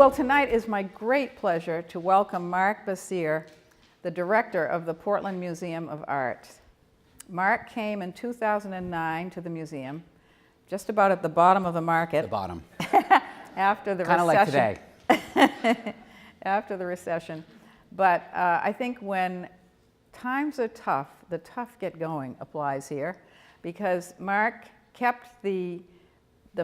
Well, tonight is my great pleasure to welcome Mark Bessire, the director of the Portland Museum of Art. Mark came in 2009 to the museum, just about at the bottom of the market. The bottom. After the Kind of like today. After the recession. But I think when times are tough, the tough get going applies here, because Mark kept the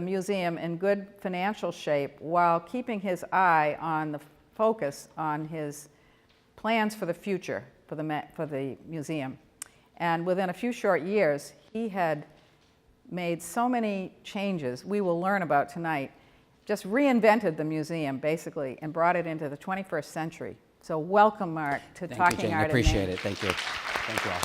museum in good financial shape while keeping his eye on the focus on his plans for the future for the museum. And within a few short years, he had made so many changes we will learn about tonight, just reinvented the museum basically and brought it into the 21st century. So welcome, Mark, to Talking Art in Maine. I appreciate it. Thank you. Thank you all.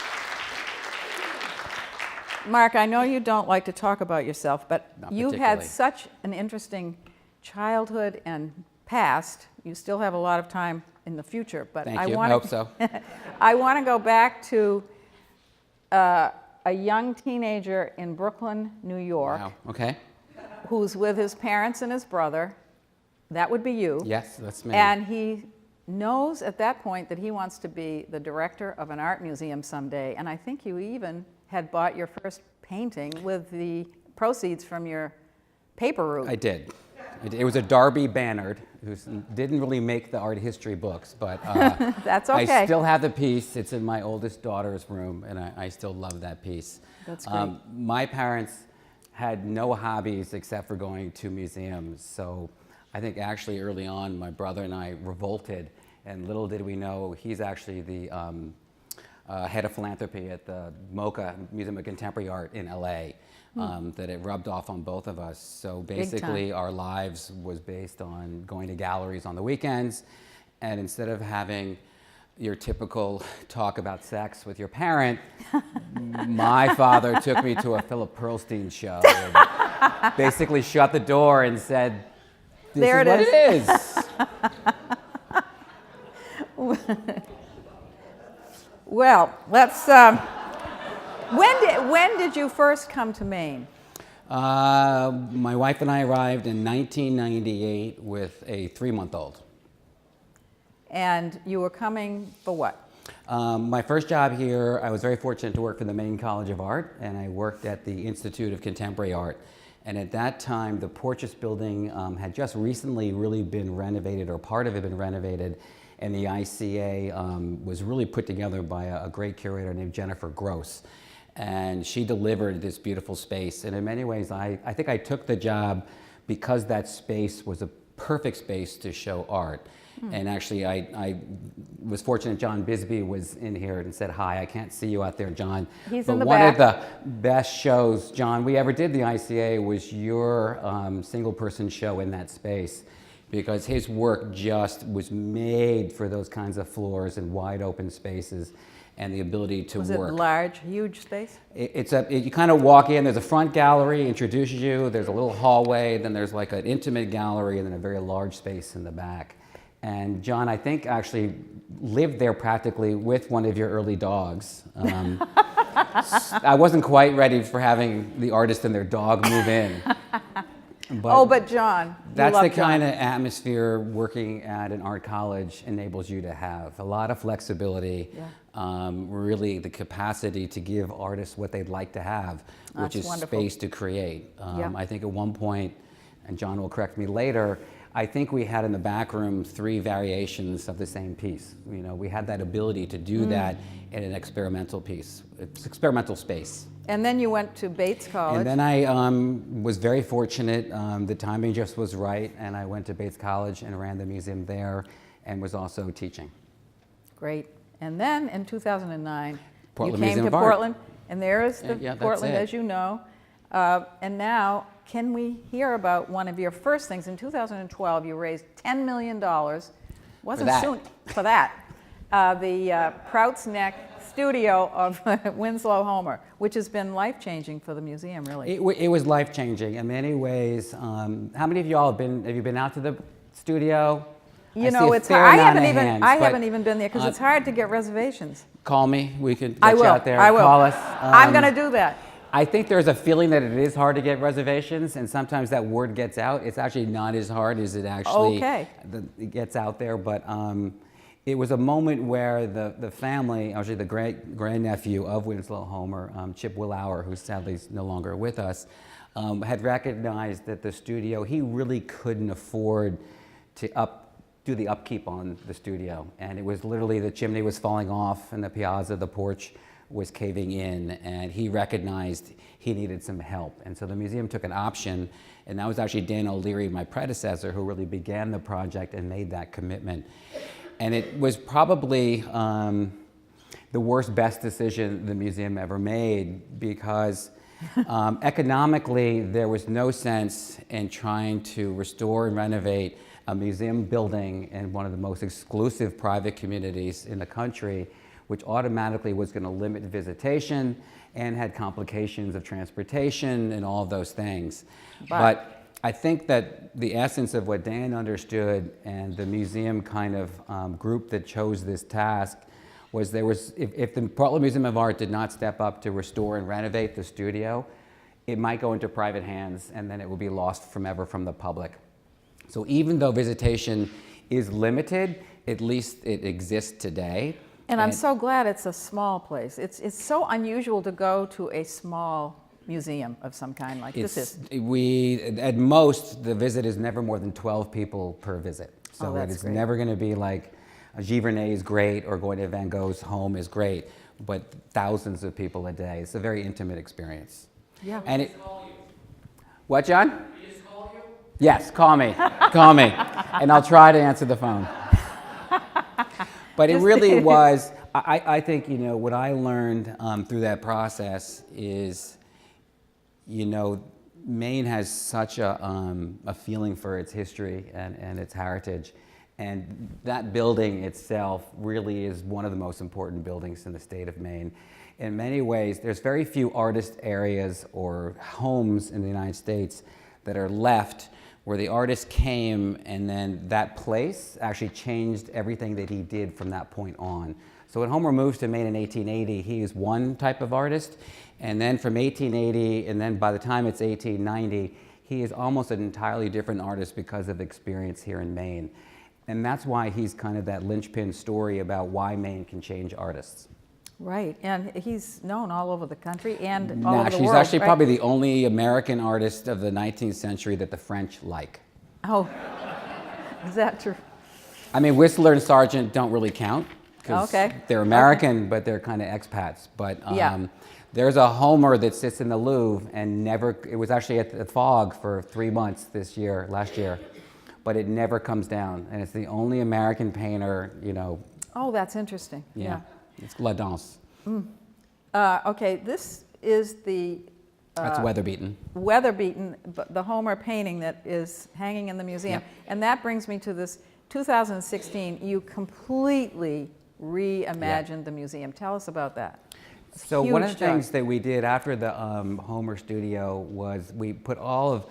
Mark, I know you don't like to talk about yourself, but you've had such an interesting childhood and past. You still have a lot of time in the future, but I hope so. I want to go back to a young teenager in Brooklyn, New York. Wow. Okay. Who's with his parents and his brother. That would be you. Yes, that's me. And he knows at that point that he wants to be the director of an art museum someday. And I think you even had bought your first painting with the proceeds from your paper route. I did. It was a Darby Bannard, who didn't really make the art history books, but that's okay. I still have the piece. It's in my oldest daughter's room, and I still love that piece. That's great. My parents had no hobbies except for going to museums, so I think actually early on my brother and I revolted, and little did we know he's actually the head of philanthropy at the MoCA, Museum of Contemporary Art in LA, that it rubbed off on both of us. So basically our lives was based on going to galleries on the weekends, and instead of having your typical talk about sex with your parent, my father took me to a Philip Pearlstein show and basically shut the door and said, "This is what it is." Well, let's. When did you first come to Maine? My wife and I arrived in 1998 with a 3-month-old. And you were coming for what? My first job here, I was very fortunate to work for the Maine College of Art, and I worked at the Institute of Contemporary Art. And at that time, the Porches building had just recently really been renovated, or part of it been renovated, and the ICA was really put together by a great curator named Jennifer Gross. And she delivered this beautiful space. And in many ways, I think I took the job because that space was a perfect space to show art. And actually, I was fortunate John Bisbee was in here and said, "Hi, I can't see you out there, John." He's but in the one back. of the best shows, John, we ever did the ICA was your single-person show in that space, because his work just was made for those kinds of floors and wide open spaces and the ability to work. Was it large, huge space? You kind of walk in, there's a front gallery, introduces you, there's a little hallway, then there's like an intimate gallery, and then a very large space in the back. And John, I think, actually lived there practically with one of your early dogs. I wasn't quite ready for having the artist and their dog move in. But John, that's the kind of atmosphere working at an art college enables you to have. A lot of flexibility, really the capacity to give artists what they'd like to have, which is space to create. I think at one point, and John will correct me later, I think we had in the back room 3 variations of the same piece. You know, we had that ability to do that in an experimental piece. It's experimental space. And then you went to Bates College. And then I was very fortunate. The timing just was right, and I went to Bates College and ran the museum there and was also teaching. Great. And then in 2009, Portland you came Museum to of Art. Portland, and there is the Portland, as you know. And now, can we hear about one of your first things? In 2012, you raised $10 million. Wasn't soon for that. The Prout Neck studio of Winslow Homer, which has been life-changing for the museum, really. It was life-changing in many ways. How many of y'all have you been out to the studio? You know, it's hard. I haven't even been there because it's hard to get reservations. Call me. We could get you out there. I will. Call us. I'm going to do that. I think there's a feeling that it is hard to get reservations, and sometimes that word gets out. It's actually not as hard as it actually it gets out there. But it was a moment where the family, actually the grandnephew of Winslow Homer, Chip Willauer, who sadly is no longer with us, had recognized that the studio, he really couldn't afford to do the upkeep on the studio. And it was literally the chimney was falling off and the piazza, the porch was caving in, and he recognized he needed some help. And so the museum took an option, and that was actually Dan O'Leary, my predecessor, who really began the project and made that commitment. And it was probably the best decision the museum ever made, because economically there was no sense in trying to restore and renovate a museum building in one of the most exclusive private communities in the country, which automatically was going to limit visitation and had complications of transportation and all of those things. But I think that the essence of what Dan understood and the museum kind of group that chose this task was if the Portland Museum of Art did not step up to restore and renovate the studio, it might go into private hands and then it will be lost forever from the public. So even though visitation is limited, at least it exists today. And I'm so glad it's a small place. It's so unusual to go to a small museum of some kind like this is. At most, the visit is never more than 12 people per visit. So it is never going to be like Giverny is great or going to Van Gogh's home is great, but thousands of people a day. It's a very intimate experience. Yeah. And what, John? Yes, call me, call me, and I'll try to answer the phone. But it really was, I think, you know, what I learned through that process is, you know, Maine has such a feeling for its history and its heritage. And that building itself really is one of the most important buildings in the state of Maine. In many ways, there's very few artist areas or homes in the United States that are left where the artist came and then that place actually changed everything that he did from that point on. So when Homer moves to Maine in 1880, he is one type of artist, and then from 1880, and then by the time it's 1890, he is almost an entirely different artist because of experience here in Maine. And that's why he's kind of that linchpin story about why Maine can change artists. Right, and he's known all over the country and all over the world. She's actually probably the only American artist of the 19th century that the French like. Oh, is that true? I mean, Whistler and Sargent don't really count because they're American, but they're kind of expats. But there's a Homer that sits in the Louvre and it was actually at the Fog for 3 months last year, but it never comes down. And it's the only American painter, you know. Oh, that's interesting. Yeah. It's La Danse. Okay, this is the... That's Weatherbeaten. Weatherbeaten, the Homer painting that is hanging in the museum. Yep. And that brings me to this 2016, you completely reimagined the museum. Tell us about that. So one of the things that we did after the Homer studio was we put all of...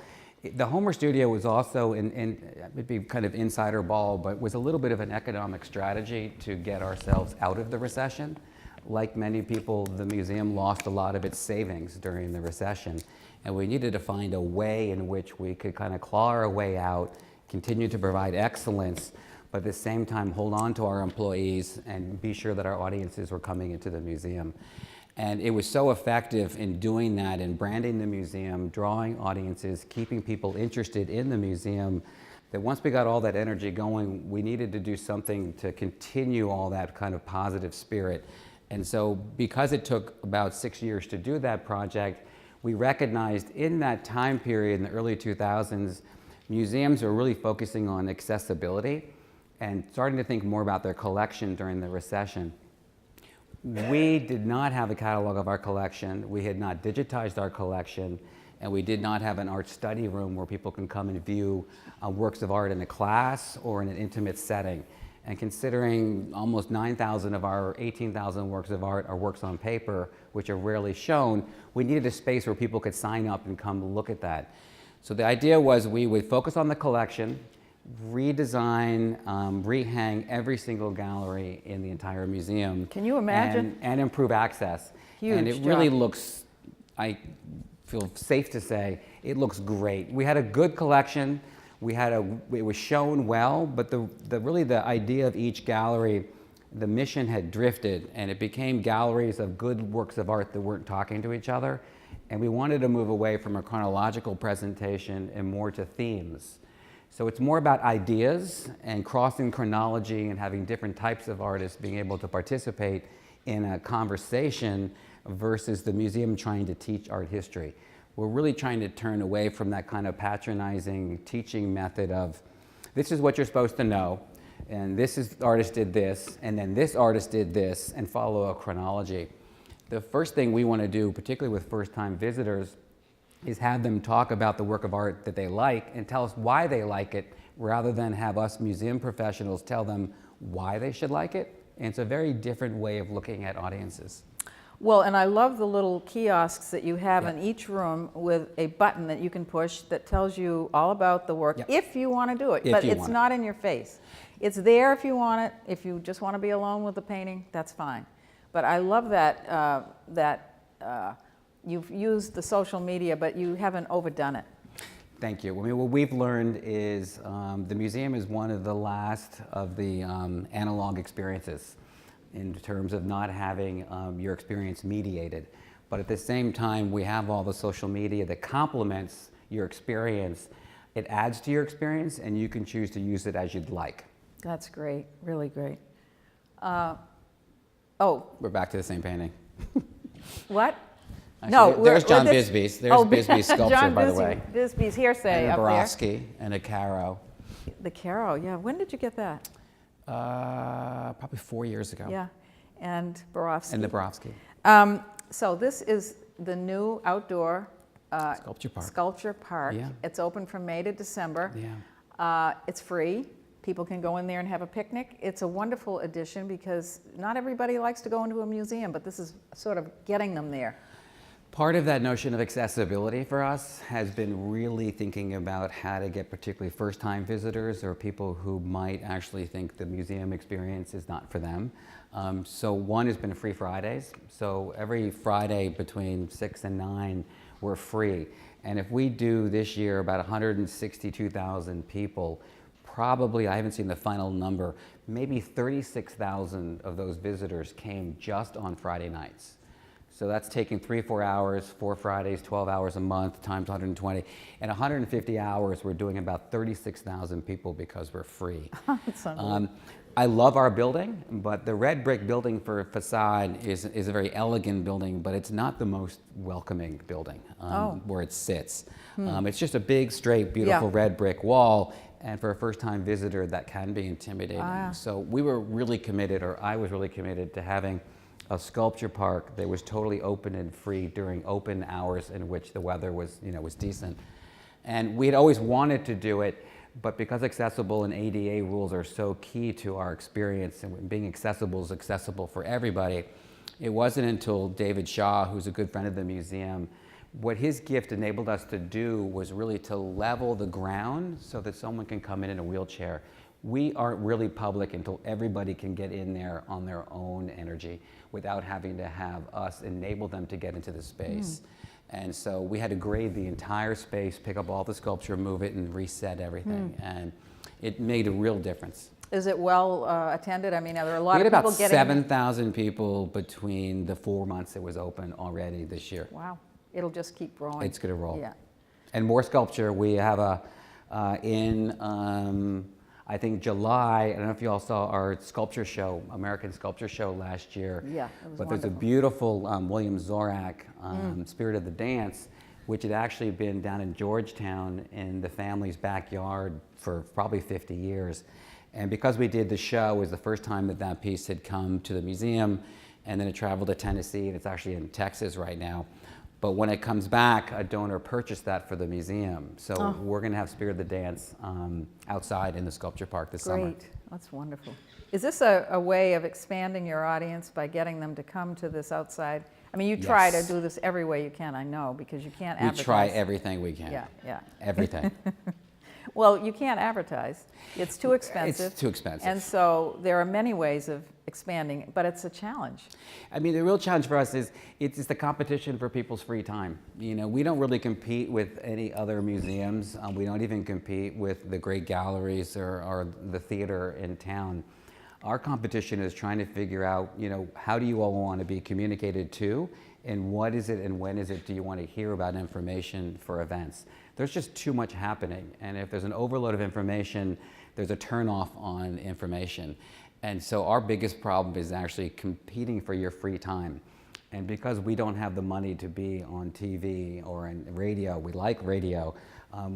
The Homer studio was also, it'd be kind of insider ball, but was a little bit of an economic strategy to get ourselves out of the recession. Like many people, the museum lost a lot of its savings during the recession, and we needed to find a way in which we could kind of claw our way out, continue to provide excellence, but at the same time hold on to our employees and be sure that our audiences were coming into the museum. And it was so effective in doing that, in branding the museum, drawing audiences, keeping people interested in the museum, that once we got all that energy going, we needed to do something to continue all that kind of positive spirit. And so because it took about 6 years to do that project, we recognized in that time period in the early 2000s, museums were really focusing on accessibility and starting to think more about their collection during the recession. We did not have a catalog of our collection, we had not digitized our collection, and we did not have an art study room where people can come and view works of art in a class or in an intimate setting. And considering almost 9,000 of our 18,000 works of art are works on paper, which are rarely shown, we needed a space where people could sign up and come look at that. So the idea was we would focus on the collection, redesign, rehang every single gallery in the entire museum. Can you imagine? And improve access. Huge and it really looks, I feel safe to say it looks great. We had a good collection. It was shown well, but really the idea of each gallery, the mission had drifted, and it became galleries of good works of art that weren't talking to each other. And we wanted to move away from a chronological presentation and more to themes. So it's more about ideas and crossing chronology and having different types of artists being able to participate in a conversation versus the museum trying to teach art history. We're really trying to turn away from that kind of patronizing teaching method of, this is what you're supposed to know, and the artist did this, and then this artist did this, and follow a chronology. The first thing we want to do, particularly with first-time visitors, is have them talk about the work of art that they like and tell us why they like it, rather than have us museum professionals tell them why they should like it. And it's a very different way of looking at audiences. Well, and I love the little kiosks that you have in each room with a button that you can push that tells you all about the work if you want to do it. But it's not in your face. It's there if you want it. If you just want to be alone with the painting, that's fine. But I love that you've used the social media, but you haven't overdone it. Thank you. I mean, what we've learned is the museum is one of the last of the analog experiences in terms of not having your experience mediated. But at the same time, we have all the social media that complements your experience. It adds to your experience, and you can choose to use it as you'd like. That's great, really great. We're back to the same painting. What? Actually, No, there's John Bisbee's. There's Bisbee's sculpture, John by the way. Bisbee's hearsay And a up there. Borowski and a Caro. The Caro, yeah. When did you get that? Probably 4 years ago. Yeah, and Borowski. And the Borowski. So this is the new outdoor Sculpture Park. Yeah. It's open from May to December. Yeah. It's free. People can go in there and have a picnic. It's a wonderful addition because not everybody likes to go into a museum, but this is sort of getting them there. Part of that notion of accessibility for us has been really thinking about how to get particularly first-time visitors or people who might actually think the museum experience is not for them. So one has been Free Fridays. So every Friday between 6 and 9, we're free. And if we do this year about 162,000 people, probably, I haven't seen the final number, maybe 36,000 of those visitors came just on Friday nights. So that's taking 3-4 hours, 4 Fridays, 12 hours a month, times 120. In 150 hours, we're doing about 36,000 people because we're free. That's unbelievable. I love our building, but the red brick building for a facade is a very elegant building, but it's not the most welcoming building where it sits. It's just a big, straight, beautiful red brick wall. And for a first-time visitor, that can be intimidating. So we were really committed, or I was really committed to having a sculpture park that was totally open and free during open hours in which the weather was, was decent. And we had always wanted to do it, but because accessible and ADA rules are so key to our experience, and being accessible is accessible for everybody, it wasn't until David Shaw, who's a good friend of the museum, what his gift enabled us to do was really to level the ground so that someone can come in a wheelchair. We aren't really public until everybody can get in there on their own energy without having to have us enable them to get into the space. And so we had to grade the entire space, pick up all the sculpture, move it, and reset everything. And it made a real difference. Is it well attended? I mean, are there a lot of we had people about getting 7,000 people between the 4 months it was open already this year. Wow. It'll just keep growing. It's going to roll. Yeah. And more sculpture. We have I think July, I don't know if you all saw our sculpture show, American Sculpture Show last year. Yeah, it was But there's a wonderful. beautiful William Zorak, Spirit of the Dance, which had actually been down in Georgetown in the family's backyard for probably 50 years. And because we did the show, it was the first time that that piece had come to the museum, and then it traveled to Tennessee, and it's actually in Texas right now. But when it comes back, a donor purchased that for the museum. So we're going to have Spirit of the Dance outside in the sculpture park this summer. Great. That's wonderful. Is this a way of expanding your audience by getting them to come to this outside? I mean, you try to do this every way you can, I know, because you can't advertise. We try everything we can. Yeah, yeah. Everything. Well, you can't advertise. It's too expensive. It's too expensive. And so there are many ways of expanding, but it's a challenge. I mean, the real challenge for us is it's the competition for people's free time. You know, we don't really compete with any other museums. We don't even compete with the great galleries or the theater in town. Our competition is trying to figure out, you know, how do you all want to be communicated to, and what is it and when is it do you want to hear about information for events? There's just too much happening, and if there's an overload of information, there's a turnoff on information. And so our biggest problem is actually competing for your free time. And because we don't have the money to be on TV or in radio, we like radio,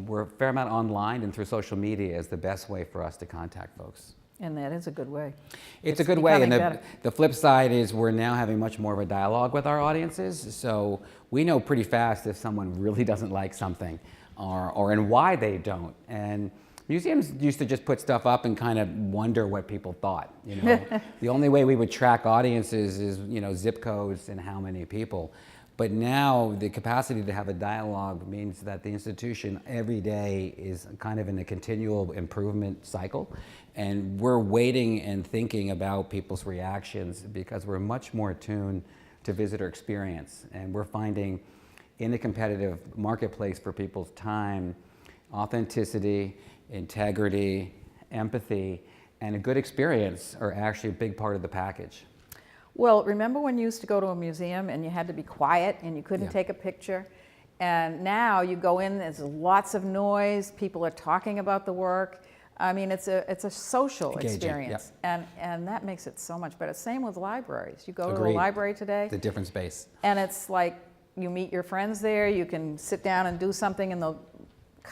we're a fair amount online, and through social media is the best way for us to contact folks. And that is a good way. It's a good way, and becoming better. the flip side is we're now having much more of a dialogue with our audiences, so we know pretty fast if someone really doesn't like something or and why they don't. And museums used to just put stuff up and kind of wonder what people thought. You know, the only way we would track audiences is, you know, zip codes and how many people. But now the capacity to have a dialogue means that the institution every day is kind of in a continual improvement cycle. And we're waiting and thinking about people's reactions because we're much more attuned to visitor experience. And we're finding in a competitive marketplace for people's time, authenticity, integrity, empathy, and a good experience are actually a big part of the package. Well, remember when you used to go to a museum and you had to be quiet and you couldn't take a picture? And now you go in, there's lots of noise, people are talking about the work. I mean, it's a social Engaging, experience, and that makes it so much better. Same with libraries. You go Agreed. to a library today, It's a different space. and it's like you meet your friends there, you can sit down and do something in the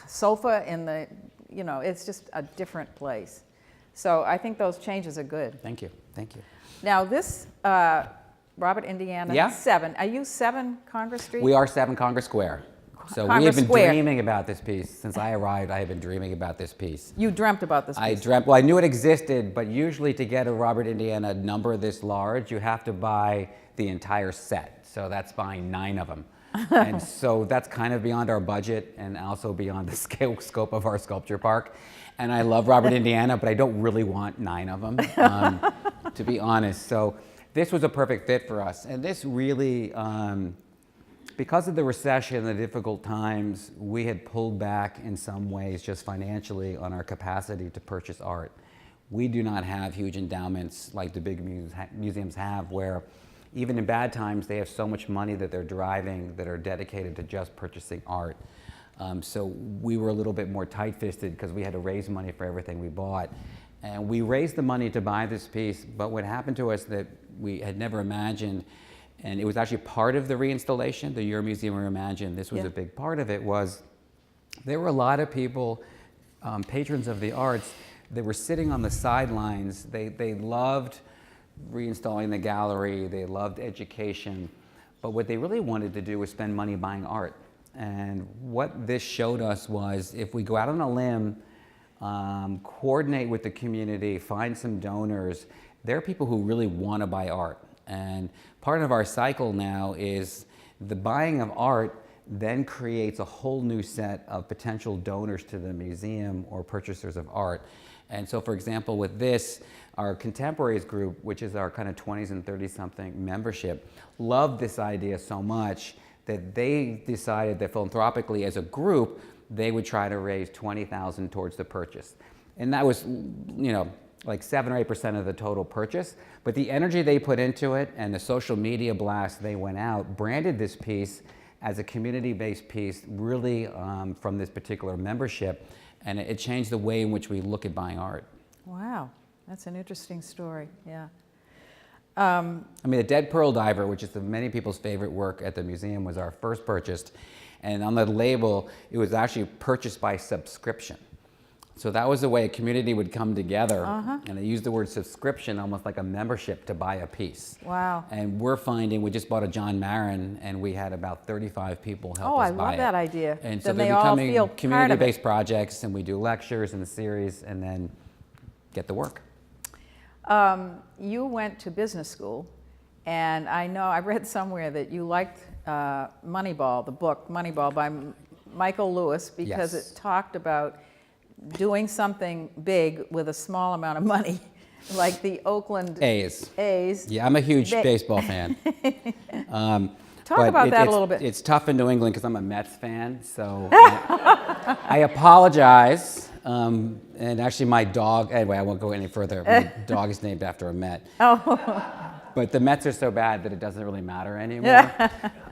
sofa, in the, you know, it's just a different place. So I think those changes are good. Thank you, thank you. Now this, Robert, Indiana, Yeah. 7, are you 7 Congress Street? We are 7 Congress Square. So we Congress have been Square. dreaming about this piece. Since I arrived, I have been dreaming about this piece. You dreamt about this piece. Well, I knew it existed, but usually to get a Robert Indiana number this large, you have to buy the entire set. So that's buying 9 of them. And so that's kind of beyond our budget and also beyond the scope of our sculpture park. And I love Robert Indiana, but I don't really want 9 of them, to be honest. So this was a perfect fit for us. And this really, because of the recession and the difficult times, we had pulled back in some ways just financially on our capacity to purchase art. We do not have huge endowments like the big museums have, where even in bad times, they have so much money that they're driving that are dedicated to just purchasing art. So we were a little bit more tight-fisted because we had to raise money for everything we bought. And we raised the money to buy this piece, but what happened to us that we had never imagined, and it was actually part of the reinstallation, the Your Museum Reimagined, this was a big part of it, was there were a lot of people, patrons of the arts, that were sitting on the sidelines. They loved reinstalling the gallery, they loved education, but what they really wanted to do was spend money buying art. And what this showed us was if we go out on a limb, coordinate with the community, find some donors, there are people who really want to buy art. And part of our cycle now is the buying of art then creates a whole new set of potential donors to the museum or purchasers of art. And so, for example, with this, our contemporaries group, which is our kind of 20s and 30-something membership, loved this idea so much that they decided that philanthropically as a group, they would try to raise $20,000 towards the purchase. And that was, you know, like 7 or 8% of the total purchase. But the energy they put into it and the social media blast they went out branded this piece as a community-based piece, really from this particular membership. And it changed the way in which we look at buying art. Wow, that's an interesting story, yeah. I mean, the Dead Pearl Diver, which is many people's favorite work at the museum, was our first purchase. And on the label, it was actually purchased by subscription. So that was the way a community would come together, and they used the word subscription almost like a membership to buy a piece. Wow. And we're finding, we just bought a John Marin, and we had about 35 people help us buy it. Oh, I love that idea. And so Then they're they all becoming feel part of it. community-based projects, and we do lectures and series, and then get the work. You went to business school, and I know, I read somewhere that you liked Moneyball, the book Moneyball by Michael Lewis, because Yes. it talked about doing something big with a small amount of money, like the Oakland A's. A's. Yeah, I'm a huge baseball fan. Talk But about that a little bit. It's tough in New England because I'm a Mets fan, so I apologize. And actually, my dog, anyway, I won't go any further. My dog is named after a Met. Oh. But the Mets are so bad that it doesn't really matter anymore.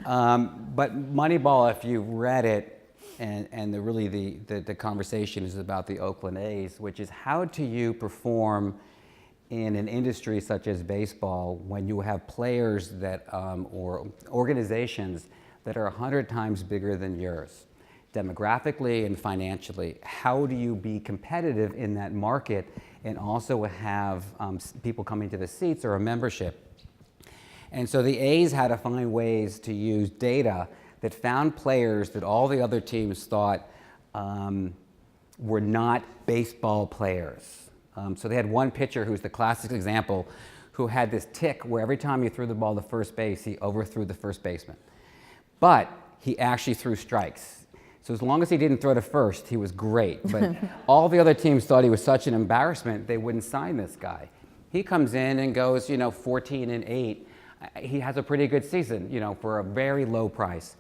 But Moneyball, if you read it, and the conversation is about the Oakland A's, which is how do you perform in an industry such as baseball when you have players that, or organizations that are 100 times bigger than yours, demographically and financially. How do you be competitive in that market and also have people coming to the seats or a membership? And so the A's had to find ways to use data that found players that all the other teams thought were not baseball players. So they had one pitcher who's the classic example who had this tick where every time he threw the ball to first base, he overthrew the first baseman. But he actually threw strikes. So as long as he didn't throw to first, he was great. But all the other teams thought he was such an embarrassment, they wouldn't sign this guy. He comes in and goes, 14-8. He has a pretty good season, for a very low price.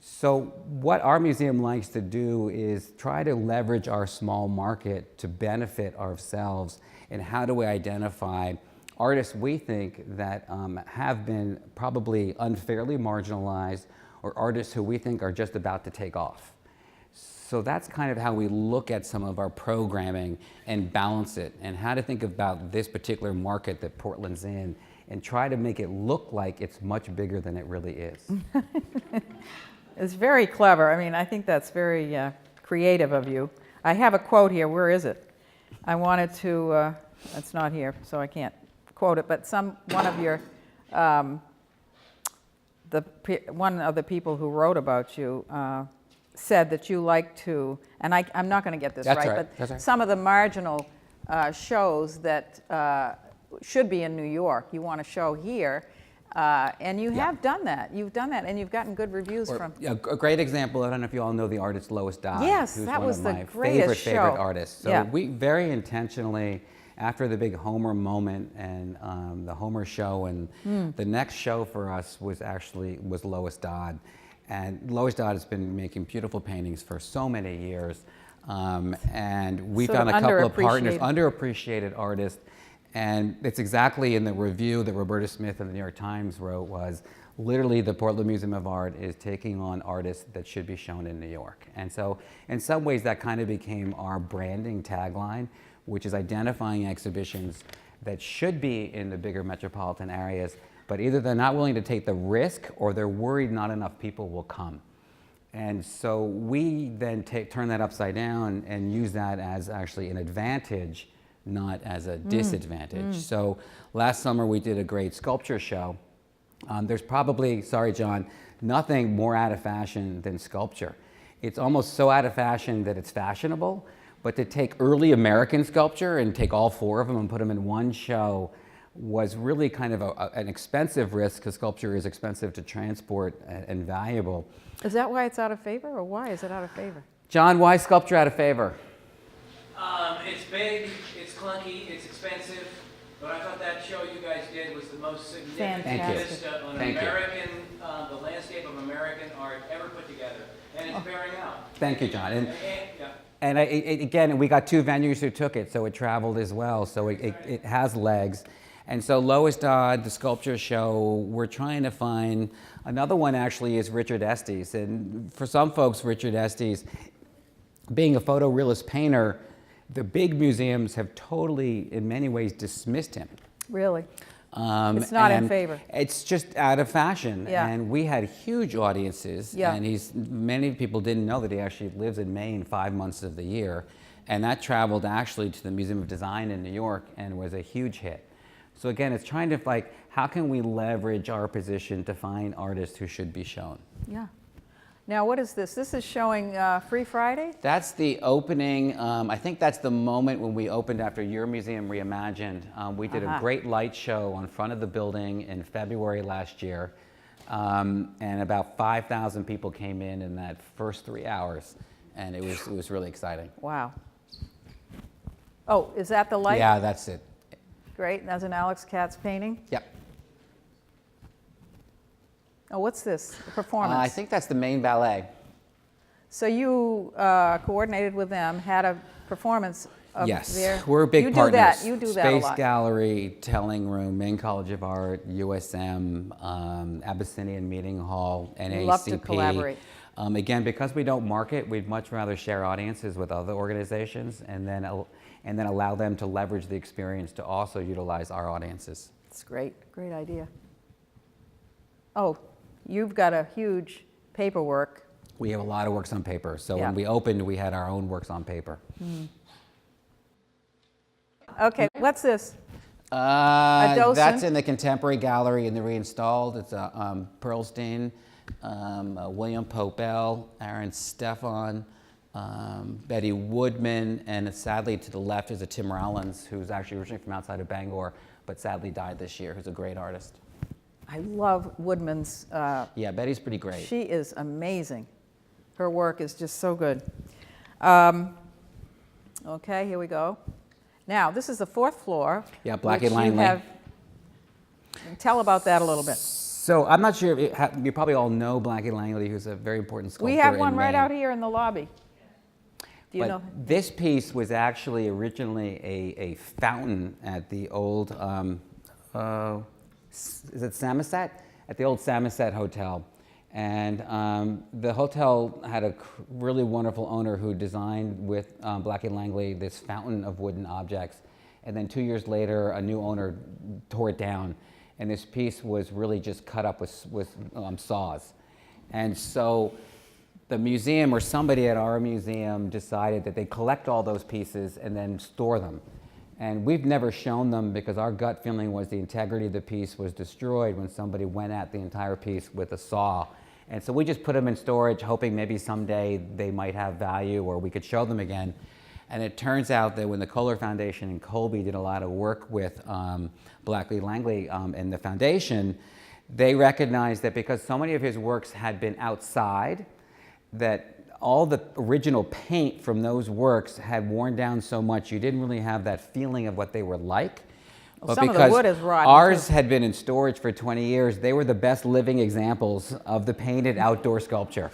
So what our museum likes to do is try to leverage our small market to benefit ourselves. And how do we identify artists we think that have been probably unfairly marginalized, or artists who we think are just about to take off. So that's kind of how we look at some of our programming and balance it, and how to think about this particular market that Portland's in and try to make it look like it's much bigger than it really is. It's very clever. I mean, I think that's very creative of you. I have a quote here. Where is it? I wanted to, it's not here, so I can't quote it, but one of your, one of the people who wrote about you said that you like to, and I'm not going to get this right, but some of the marginal shows that should be in New York, you want to show here. And you have done that. You've done that, and you've gotten good reviews from. A great example. I don't know if you all know the artist Lois Dodd. Yes, who's that one was of the my greatest favorite show. artists. So we very intentionally, after the big Homer moment and the Homer show, and the next show for us was Lois Dodd, and Lois Dodd has been making beautiful paintings for so many years, and we found a couple of partners, underappreciated artists. And it's exactly in the review that Roberta Smith of the New York Times wrote was, literally the Portland Museum of Art is taking on artists that should be shown in New York. And so in some ways that kind of became our branding tagline, which is identifying exhibitions that should be in the bigger metropolitan areas, but either they're not willing to take the risk or they're worried not enough people will come. And so we then turn that upside down and use that as actually an advantage, not as a disadvantage. So last summer we did a great sculpture show. There's probably, sorry John, nothing more out of fashion than sculpture. It's almost so out of fashion that it's fashionable, but to take early American sculpture and take all four of them and put them in one show was really kind of an expensive risk, because sculpture is expensive to transport and valuable. Is that why it's out of favor, or why is it out of favor? John, why is sculpture out of favor? It's big, it's clunky, it's expensive, but I thought that show you guys did was the most significant vista on American, the landscape of American art ever put together, and it's bearing out. Thank you, John. And again, we got two venues who took it, so it traveled as well, so it has legs. And so Lois Dodd, the sculpture show, we're trying to find, another one actually is Richard Estes. And for some folks, Richard Estes, being a photorealist painter, the big museums have totally, in many ways, dismissed him. Really? It's not in favor. It's just out of fashion. Yeah. And we had huge audiences. Yeah. And many people didn't know that he actually lives in Maine 5 months of the year. And that traveled actually to the Museum of Design in New York and was a huge hit. So again, it's trying to how can we leverage our position to find artists who should be shown? Yeah. Now, what is this? This is showing Free Friday? That's the opening. I think that's the moment when we opened after your museum reimagined. We did a great light show on front of the building in February last year. And about 5,000 people came in that first 3 hours. And it was really exciting. Wow. Oh, is that the light? Yeah, that's it. Great, that's an Alex Katz painting. Yep. Oh, what's this? A performance? I think that's the Maine Ballet. So you coordinated with them, had a performance of Yes, their... we're big you partners. You do that a lot. Space Gallery, Telling Room, Maine College of Art, USM, Abyssinian Meeting Hall, NACP. Love to collaborate. Again, because we don't market, we'd much rather share audiences with other organizations and then allow them to leverage the experience to also utilize our audiences. It's great, great idea. Oh, you've got a huge paperwork. We have a lot of works on paper. So Yeah. when we opened, we had our own works on paper. Okay, what's this? That's in the Contemporary Gallery in the Reinstalled. It's a Pearlstein, William Popel, Aaron Stefan, Betty Woodman, and sadly to the left is a Tim Rowlands, who's actually originally from outside of Bangor, but sadly died this year, who's a great artist. I love Woodman's. Yeah, Betty's pretty great. She is amazing. Her work is just so good. Okay, here we go. Now, this is the 4th floor. Yeah, Blackie which Langley. Tell about that a little bit. So I'm not sure, you probably all know Blackie Langley, who's a very important sculptor We have one in right Maine. out here in the lobby. Do you But know? this piece was actually originally a fountain at the old, is it Samoset? At the old Samoset Hotel. And the hotel had a really wonderful owner who designed with Blackie Langley this fountain of wooden objects. And then 2 years later, a new owner tore it down. And this piece was really just cut up with saws. And so the museum or somebody at our museum decided that they'd collect all those pieces and then store them. And we've never shown them because our gut feeling was the integrity of the piece was destroyed when somebody went at the entire piece with a saw. And so we just put them in storage, hoping maybe someday they might have value or we could show them again. And it turns out that when the Kohler Foundation in Colby did a lot of work with Blackie Langley and the foundation, they recognized that because so many of his works had been outside, that all the original paint from those works had worn down so much you didn't really have that feeling of what they were like. Well, but some of the because wood is rotten, ours too. had been in storage for 20 years, they were the best living examples of the painted outdoor sculpture.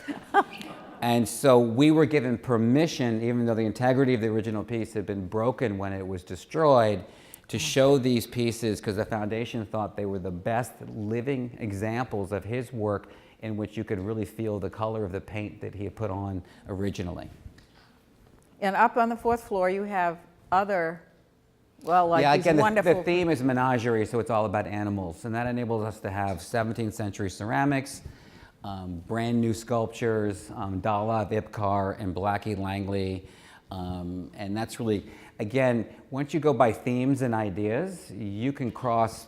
And so we were given permission, even though the integrity of the original piece had been broken when it was destroyed, to show these pieces because the foundation thought they were the best living examples of his work in which you could really feel the color of the paint that he had put on originally. And up on the 4th floor, you have other, well, like Yeah, these again, wonderful... the theme is menagerie, so it's all about animals. And that enables us to have 17th century ceramics, brand new sculptures, Dala, Ipcar, and Blackie Langley. And that's really, again, once you go by themes and ideas, you can cross,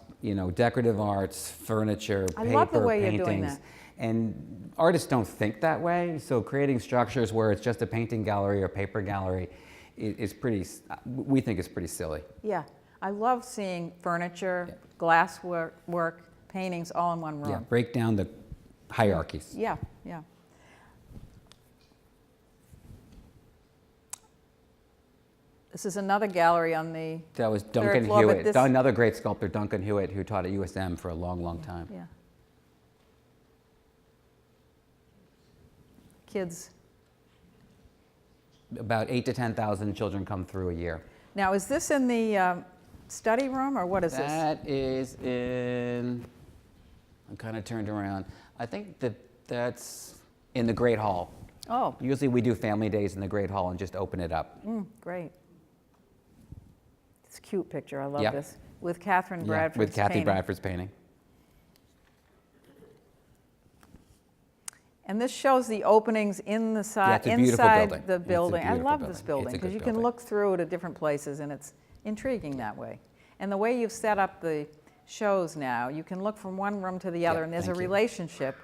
decorative arts, furniture, I paper, love the way paintings. you're doing that. And artists don't think that way, so creating structures where it's just a painting gallery or paper gallery is pretty, we think is pretty silly. Yeah, I love seeing furniture, glass work, paintings all in one room. Yeah, break down the hierarchies. Yeah, yeah. This is another gallery on the That was third Duncan floor, but Hewitt, this- another great sculptor, Duncan Hewitt, who taught at USM for a long, long time. Yeah. Kids. About 8,000 to 10,000 children come through a year. Now, is this in the study room, or what is this? That is in, I'm kind of turned around. I think that's in the Great Hall. Oh, Usually we do family days in the Great Hall and just open it up. great. It's a cute picture, I love Yeah. this. With Catherine Yeah, Bradford's with Kathy painting. Bradford's painting. And this shows the openings in the Yeah, it's a beautiful inside building. the It's a building. I beautiful love building. this building It's a because good you can building. look through it at different places, and it's intriguing that way. And the way you've set up the shows now, you can look from one room to the other, Yeah, and there's a thank you. relationship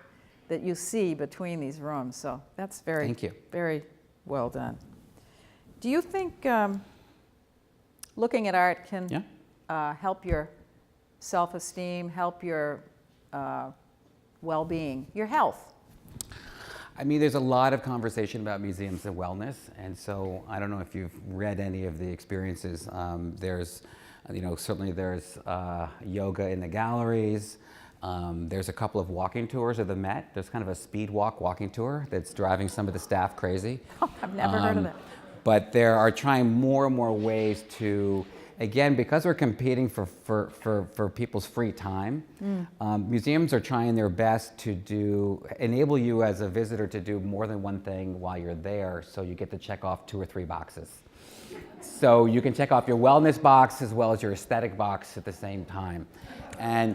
that you see between these rooms. So that's very, Thank you. very well done. Do you think looking at art can Yeah. help your self-esteem, help your well-being, your health? I mean, there's a lot of conversation about museums and wellness, and so I don't know if you've read any of the experiences. There's, certainly there's yoga in the galleries. There's a couple of walking tours of the Met. There's kind of a speed walking tour that's driving some of the staff crazy. Oh, I've never heard of that. But there are trying more and more ways to, again, because we're competing for people's free time, museums are trying their best to enable you as a visitor to do more than one thing while you're there, so you get to check off 2 or 3 boxes. So you can check off your wellness box as well as your aesthetic box at the same time. And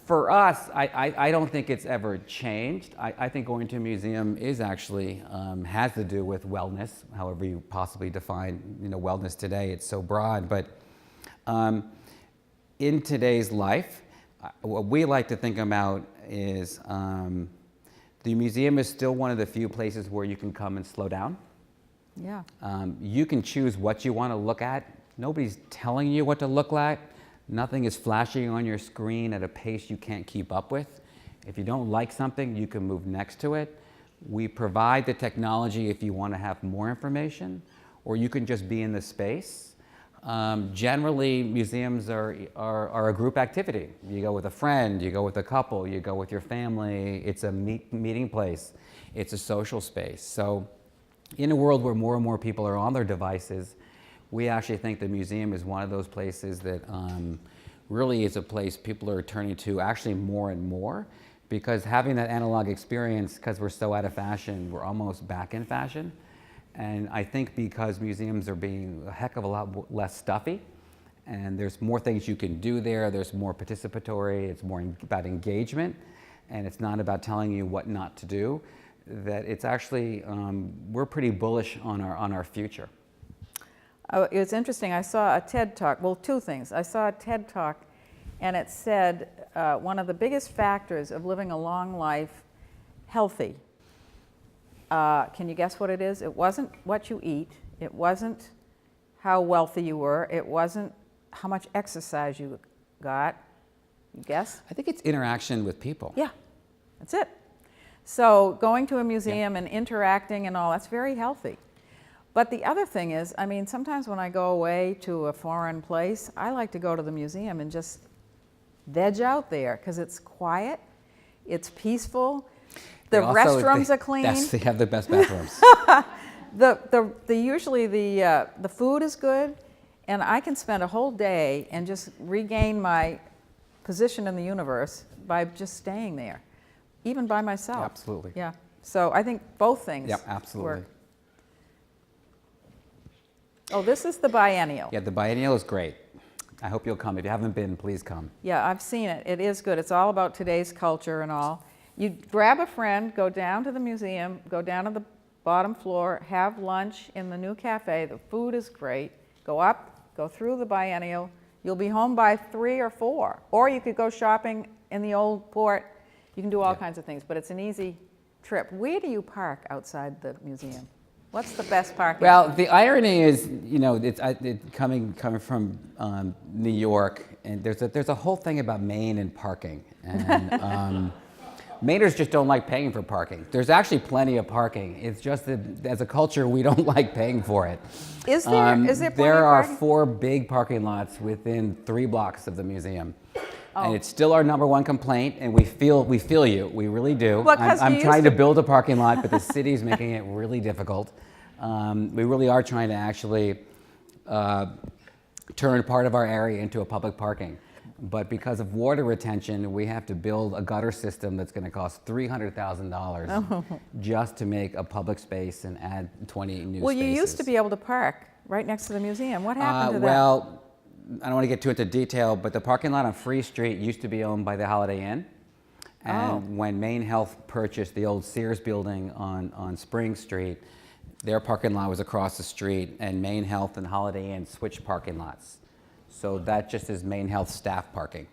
for us, I don't think it's ever changed. I think going to a museum is actually, has to do with wellness, however you possibly define wellness today. It's so broad. But in today's life, what we like to think about is the museum is still one of the few places where you can come and slow down. Yeah. You can choose what you want to look at. Nobody's telling you what to look at. Nothing is flashing on your screen at a pace you can't keep up with. If you don't like something, you can move next to it. We provide the technology if you want to have more information, or you can just be in the space. Generally, museums are a group activity. You go with a friend, you go with a couple, you go with your family. It's a meeting place. It's a social space. So in a world where more and more people are on their devices, we actually think the museum is one of those places that really is a place people are turning to actually more and more, because having that analog experience, because we're so out of fashion, we're almost back in fashion. And I think because museums are being a heck of a lot less stuffy, and there's more things you can do there, there's more participatory, it's more about engagement, and it's not about telling you what not to do, that it's actually, we're pretty bullish on our future. Oh, it was interesting. I saw a TED Talk. Well, 2 things. I saw a TED Talk, and it said one of the biggest factors of living a long life healthy. Can you guess what it is? It wasn't what you eat. It wasn't how wealthy you were. It wasn't how much exercise you got. You guess? I think it's interaction with people. Yeah, that's it. So going to a museum and interacting and all, that's very healthy. But the other thing is, I mean, sometimes when I go away to a foreign place, I like to go to the museum and just veg out there, because it's quiet, it's peaceful, the restrooms are clean. They have the best bathrooms. Usually the food is good, and I can spend a whole day and just regain my position in the universe by just staying there, even by myself. Absolutely. Yeah. So I think both things absolutely. work. Oh, this is the biennial. Yeah, the biennial is great. I hope you'll come. If you haven't been, please come. Yeah, I've seen it. It is good. It's all about today's culture and all. You grab a friend, go down to the museum, go down to the bottom floor, have lunch in the new cafe. The food is great. Go up, go through the biennial. You'll be home by 3 or 4. Or you could go shopping in the old port. You can do all kinds of things, but it's an easy trip. Where do you park outside the museum? What's the best parking? Well, the irony is, it's coming from New York, and there's a whole thing about Maine and parking, and Mainers just don't like paying for parking. There's actually plenty of parking. It's just that as a culture, we don't like paying for it. Is there plenty of There are parking? 4 big parking lots within 3 blocks of the museum. Oh. And it's still our #1 complaint, and we feel you. We really do. Well, 'cause I'm we trying used to to- build a parking lot, but the city's making it really difficult. We really are trying to actually turn part of our area into a public parking. But because of water retention, we have to build a gutter system that's going to cost $300,000 just to make a public space and add 20 new Well, spaces. you used to be able to park right next to the museum. What happened to that? Well, I don't want to get too into detail, but the parking lot on Free Street used to be owned by the Holiday Inn. And when Maine Health purchased the old Sears building on Spring Street, their parking lot was across the street, and Maine Health and Holiday Inn switched parking lots. So that just is Maine Health staff parking.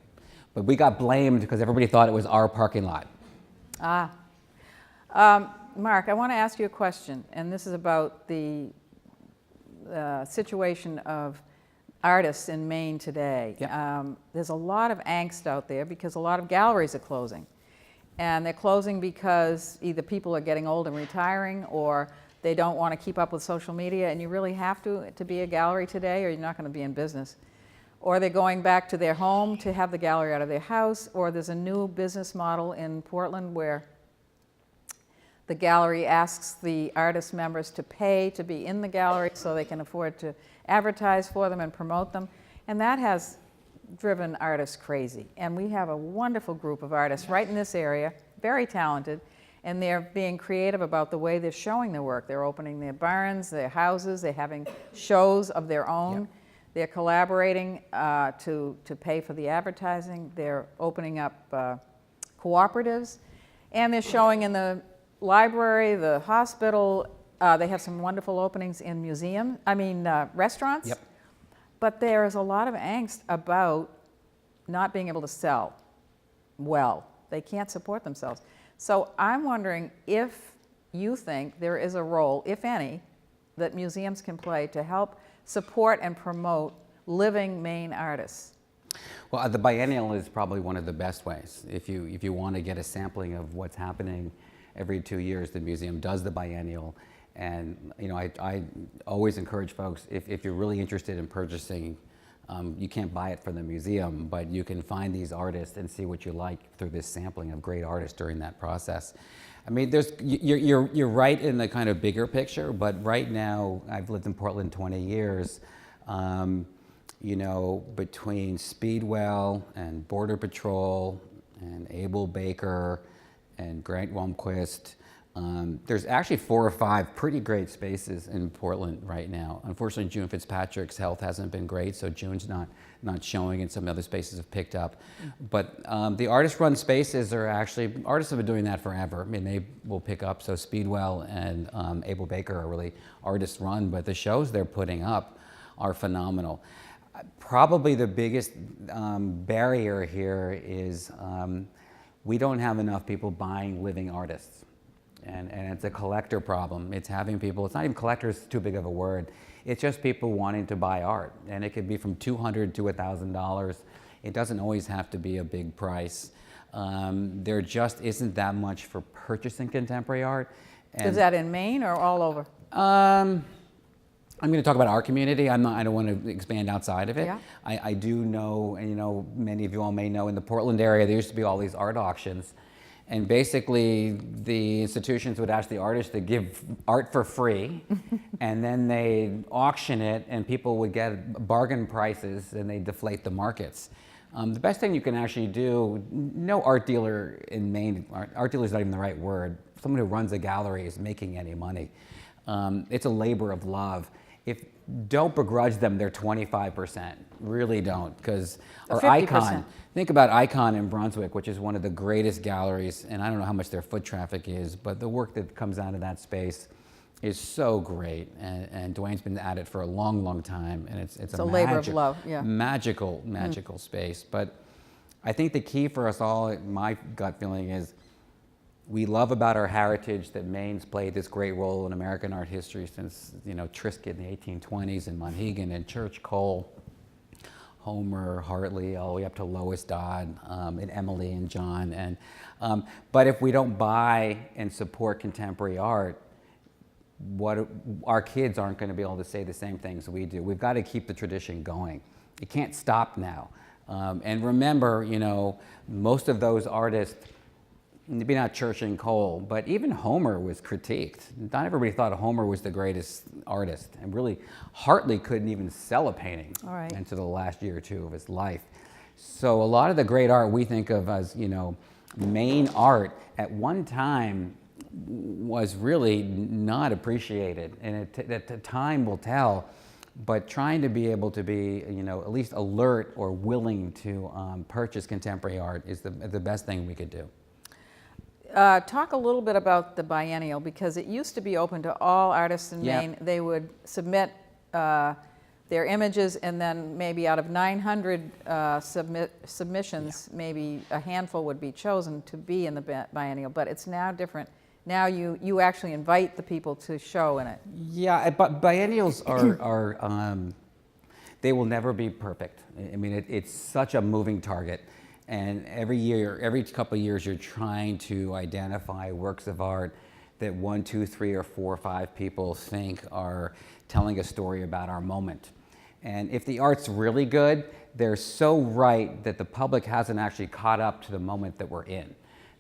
But we got blamed because everybody thought it was our parking lot. Mark, I want to ask you a question, and this is about the situation of artists in Maine today. Yep. There's a lot of angst out there because a lot of galleries are closing. and they're closing because either people are getting old and retiring, or they don't want to keep up with social media, and you really have to be a gallery today, or you're not going to be in business. Or they're going back to their home to have the gallery out of their house, or there's a new business model in Portland where the gallery asks the artist members to pay to be in the gallery so they can afford to advertise for them and promote them. And that has driven artists crazy. And we have a wonderful group of artists right in this area, very talented, and they're being creative about the way they're showing their work. They're opening their barns, their houses, they're having shows of their own. Yep. They're collaborating to pay for the advertising. They're opening up cooperatives, and they're showing in the library, the hospital. They have some wonderful openings in restaurants. Yep. But there is a lot of angst about not being able to sell well. They can't support themselves. So I'm wondering if you think there is a role, if any, that museums can play to help support and promote living Maine artists. Well, the biennial is probably one of the best ways. If you want to get a sampling of what's happening every 2 years, the museum does the biennial. And I always encourage folks, if you're really interested in purchasing, you can't buy it from the museum, but you can find these artists and see what you like through this sampling of great artists during that process. I mean, you're right in the kind of bigger picture, but right now, I've lived in Portland 20 years. Between Speedwell and Border Patrol and Abel Baker and Grant Wumquist, there's actually 4 or 5 pretty great spaces in Portland right now. Unfortunately, June Fitzpatrick's health hasn't been great, so June's not showing, and some other spaces have picked up. But the artist-run spaces are actually, artists have been doing that forever. I mean, they will pick up, so Speedwell and Abel Baker are really artist-run, but the shows they're putting up are phenomenal. Probably the biggest barrier here is we don't have enough people buying living artists. And it's a collector problem. It's having people, it's not even collectors, too big of a word. It's just people wanting to buy art. And it could be from $200 to $1,000. It doesn't always have to be a big price. There just isn't that much for purchasing contemporary art. And is that in Maine or all over? I'm going to talk about our community. I don't want to expand outside of it. Yeah. I do know, and many of you all may know, in the Portland area, there used to be all these art auctions. And basically, the institutions would ask the artists to give art for free, and then they'd auction it, and people would get bargain prices, and they'd deflate the markets. The best thing you can actually do, no art dealer in Maine, art dealer is not even the right word, someone who runs a gallery is making any money. It's a labor of love. Don't begrudge them their 25%, really don't, because, or 50%. Icon, think about Icon in Brunswick, which is one of the greatest galleries, and I don't know how much their foot traffic is, but the work that comes out of that space is so great, and Dwayne's been at it for a long, long time, and it's a labor of love, yeah. Magical space. But I think the key for us all, my gut feeling is, we love about our heritage that Maine's played this great role in American art history since, Trisket in the 1820s, and Monhegan and Church Cole, Homer, Hartley, all the way up to Lois Dodd, and Emily and John. But if we don't buy and support contemporary art, our kids aren't going to be able to say the same things we do. We've got to keep the tradition going. It can't stop now. And remember, most of those artists, maybe not Church and Cole, but even Homer was critiqued. Not everybody thought Homer was the greatest artist. And really, Hartley couldn't even sell a painting until the last year or two of his life. So a lot of the great art we think of as, Maine art at one time was really not appreciated. And the time will tell. But trying to be able to be, at least alert or willing to purchase contemporary art is the best thing we could do. Talk a little bit about the biennial, because it used to be open to all artists in Maine. They would submit their images, and then maybe out of 900 submissions, maybe a handful would be chosen to be in the biennial. But it's now different. Now you actually invite the people to show in it. Yeah, but biennials are they will never be perfect. I mean, it's such a moving target. And every year, every couple of years, you're trying to identify works of art that 1, 2, 3, or 4 or 5 people think are telling a story about our moment. And if the art's really good, they're so right that the public hasn't actually caught up to the moment that we're in.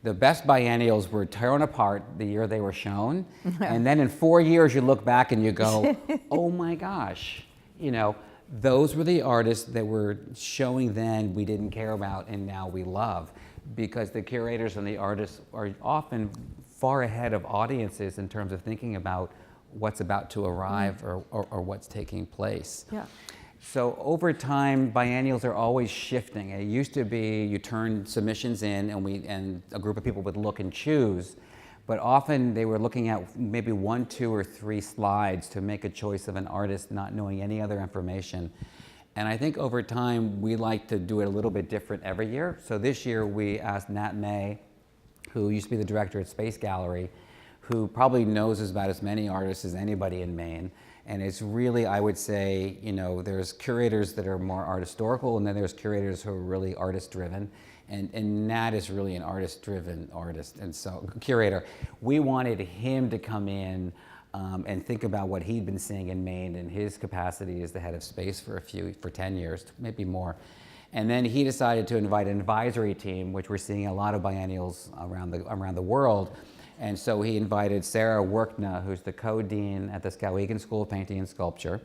The best biennials were torn apart the year they were shown, and then in 4 years you look back and you go, oh my gosh, you know, those were the artists that were showing then we didn't care about and now we love, because the curators and the artists are often far ahead of audiences in terms of thinking about what's about to arrive or what's taking place. Yeah. So over time, biennials are always shifting. It used to be you turn submissions in and a group of people would look and choose, but often they were looking at maybe 1, 2, or 3 slides to make a choice of an artist, not knowing any other information. And I think over time, we like to do it a little bit different every year. So this year we asked Nat May, who used to be the director at Space Gallery, who probably knows about as many artists as anybody in Maine. And it's really, I would say, you know, there's curators that are more art historical, and then there's curators who are really artist driven. And Nat is really an artist driven artist, and so curator. We wanted him to come in and think about what he'd been seeing in Maine in his capacity as the head of Space for 10 years, maybe more. And then he decided to invite an advisory team, which we're seeing a lot of biennials around the world. And so he invited Sarah Workna, who's the co-dean at the Skowhegan School of Painting and Sculpture,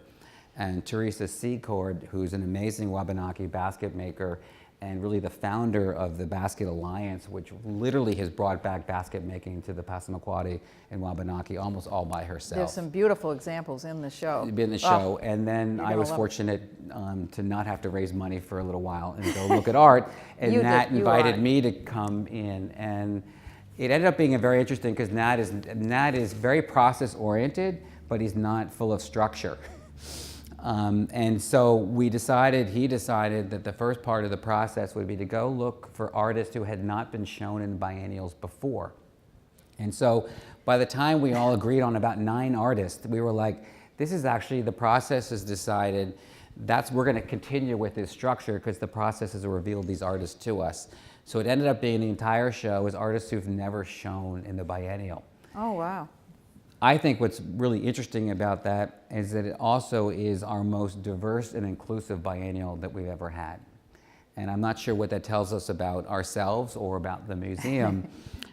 and Teresa Secord, who's an amazing Wabanaki basket maker and really the founder of the Basket Alliance, which literally has brought back basket making to the Passamaquoddy and Wabanaki almost all by herself. There's some beautiful examples in the show. In the show, and then I was fortunate to not have to raise money for a little while and go look at art, and Nat invited me to come in, and it ended up being a very interesting, because Nat is very process oriented, but he's not full of structure. And so he decided that the first part of the process would be to go look for artists who had not been shown in biennials before. And so by the time we all agreed on about 9 artists, we were like, this is actually, the process has decided we're going to continue with this structure because the process has revealed these artists to us. So it ended up being the entire show is artists who've never shown in the biennial. Oh, wow. I think what's really interesting about that is that it also is our most diverse and inclusive biennial that we've ever had. And I'm not sure what that tells us about ourselves or about the museum,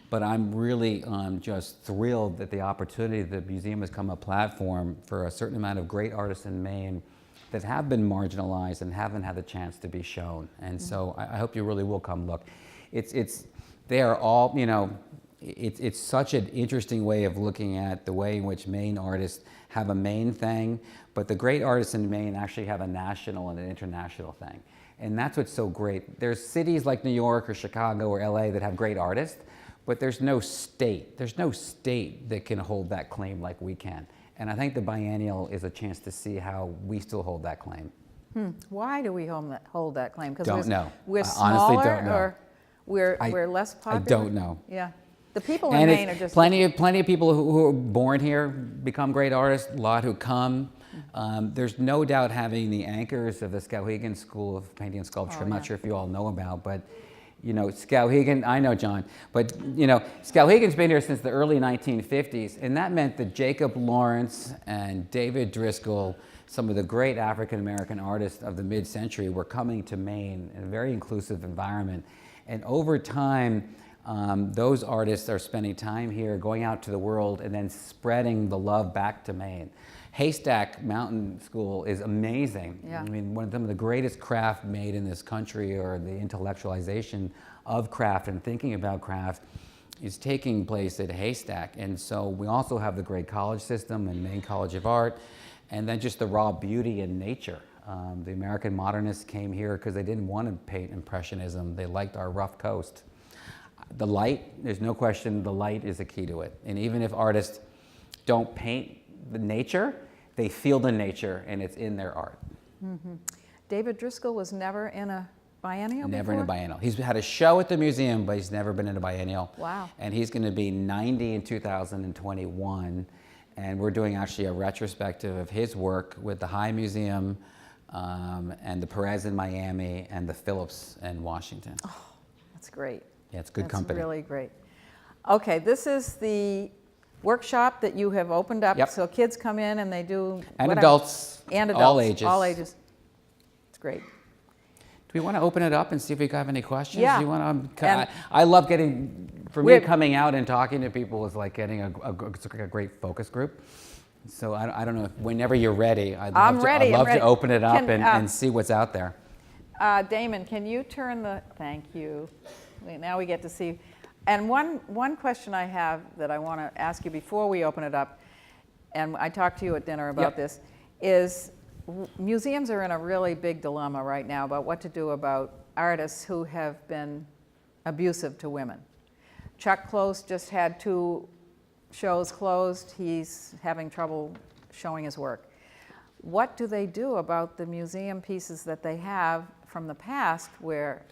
but I'm really just thrilled that the opportunity that the museum has become a platform for a certain amount of great artists in Maine that have been marginalized and haven't had the chance to be shown. And so I hope you really will come look. They are all, you know, it's such an interesting way of looking at the way in which Maine artists have a Maine thing, but the great artists in Maine actually have a national and an international thing. And that's what's so great. There's cities like New York or Chicago or LA that have great artists, but there's no state. There's no state that can hold that claim like we can. And I think the biennial is a chance to see how we still hold that claim. Why do we hold that claim? Don't know. We're I smaller, honestly don't know. or we're less popular? I don't know. Yeah. The people in Maine are just... Plenty of people who are born here become great artists, a lot who come. There's no doubt having the anchors of the Skowhegan School of Painting and Sculpture, I'm not sure if you all know about, but you know, Skowhegan, I know John, but you know, Skowhegan's been here since the early 1950s, and that meant that Jacob Lawrence and David Driscoll, some of the great African-American artists of the mid-century, were coming to Maine in a very inclusive environment. And over time, those artists are spending time here, going out to the world, and then spreading the love back to Maine. Haystack Mountain School is amazing. Yeah. I mean, some of the greatest craft made in this country, or the intellectualization of craft and thinking about craft, is taking place at Haystack. And so we also have the great college system and Maine College of Art, and then just the raw beauty in nature. The American modernists came here because they didn't want to paint Impressionism. They liked our rough coast. The light, there's no question, the light is a key to it. And even if artists don't paint the nature, they feel the nature, and it's in their art. David Driscoll was never in a biennial Never before? in a biennial. He's had a show at the museum, but he's never been in a biennial. Wow. And he's going to be 90 in 2021. And we're doing actually a retrospective of his work with the High Museum and the Perez in Miami and the Phillips in Washington. That's great. Yeah, it's good That's company. really great. Okay, this is the workshop that you have opened up. Yep. So kids come in and they do. And whatever. adults, And adults. all ages. All ages. It's great. Do we want to open it up and see if we have any questions? Yeah. Do you want to, And- I love getting, for me, We're- coming out and talking to people is like getting a great focus group. So I don't know, whenever you're ready, I'd I'm love, ready, I'd I'm love ready. to open it up Can, and see what's out there. Dahmen, can you turn the, thank you. Now we get to see. And one question I have that I want to ask you before we open it up, and I talked to you at dinner about Yep. this, is museums are in a really big dilemma right now about what to do about artists who have been abusive to women. Chuck Close just had 2 shows closed. He's having trouble showing his work. What do they do about the museum pieces that they have from the past where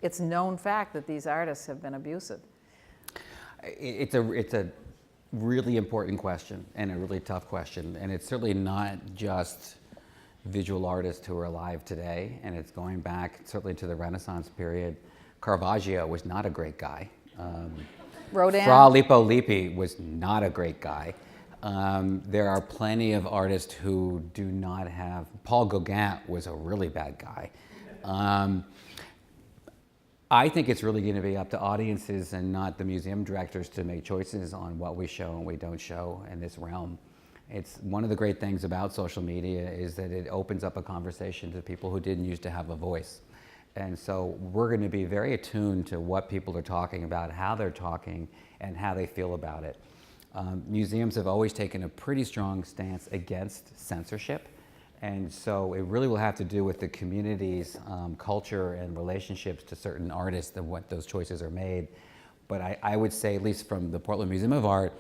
it's known fact that these artists have been abusive? It's a really important question and a really tough question. And it's certainly not just visual artists who are alive today. And it's going back certainly to the Renaissance period. Caravaggio was not a great guy. Rodin? Fra Lippo Lippi was not a great guy. There are plenty of artists who do not have, Paul Gauguin was a really bad guy. I think it's really going to be up to audiences and not the museum directors to make choices on what we show and we don't show in this realm. It's one of the great things about social media is that it opens up a conversation to people who didn't used to have a voice. And so we're going to be very attuned to what people are talking about, how they're talking, and how they feel about it. Museums have always taken a pretty strong stance against censorship. And so it really will have to do with the community's culture and relationships to certain artists and what those choices are made. But I would say, at least from the Portland Museum of Art,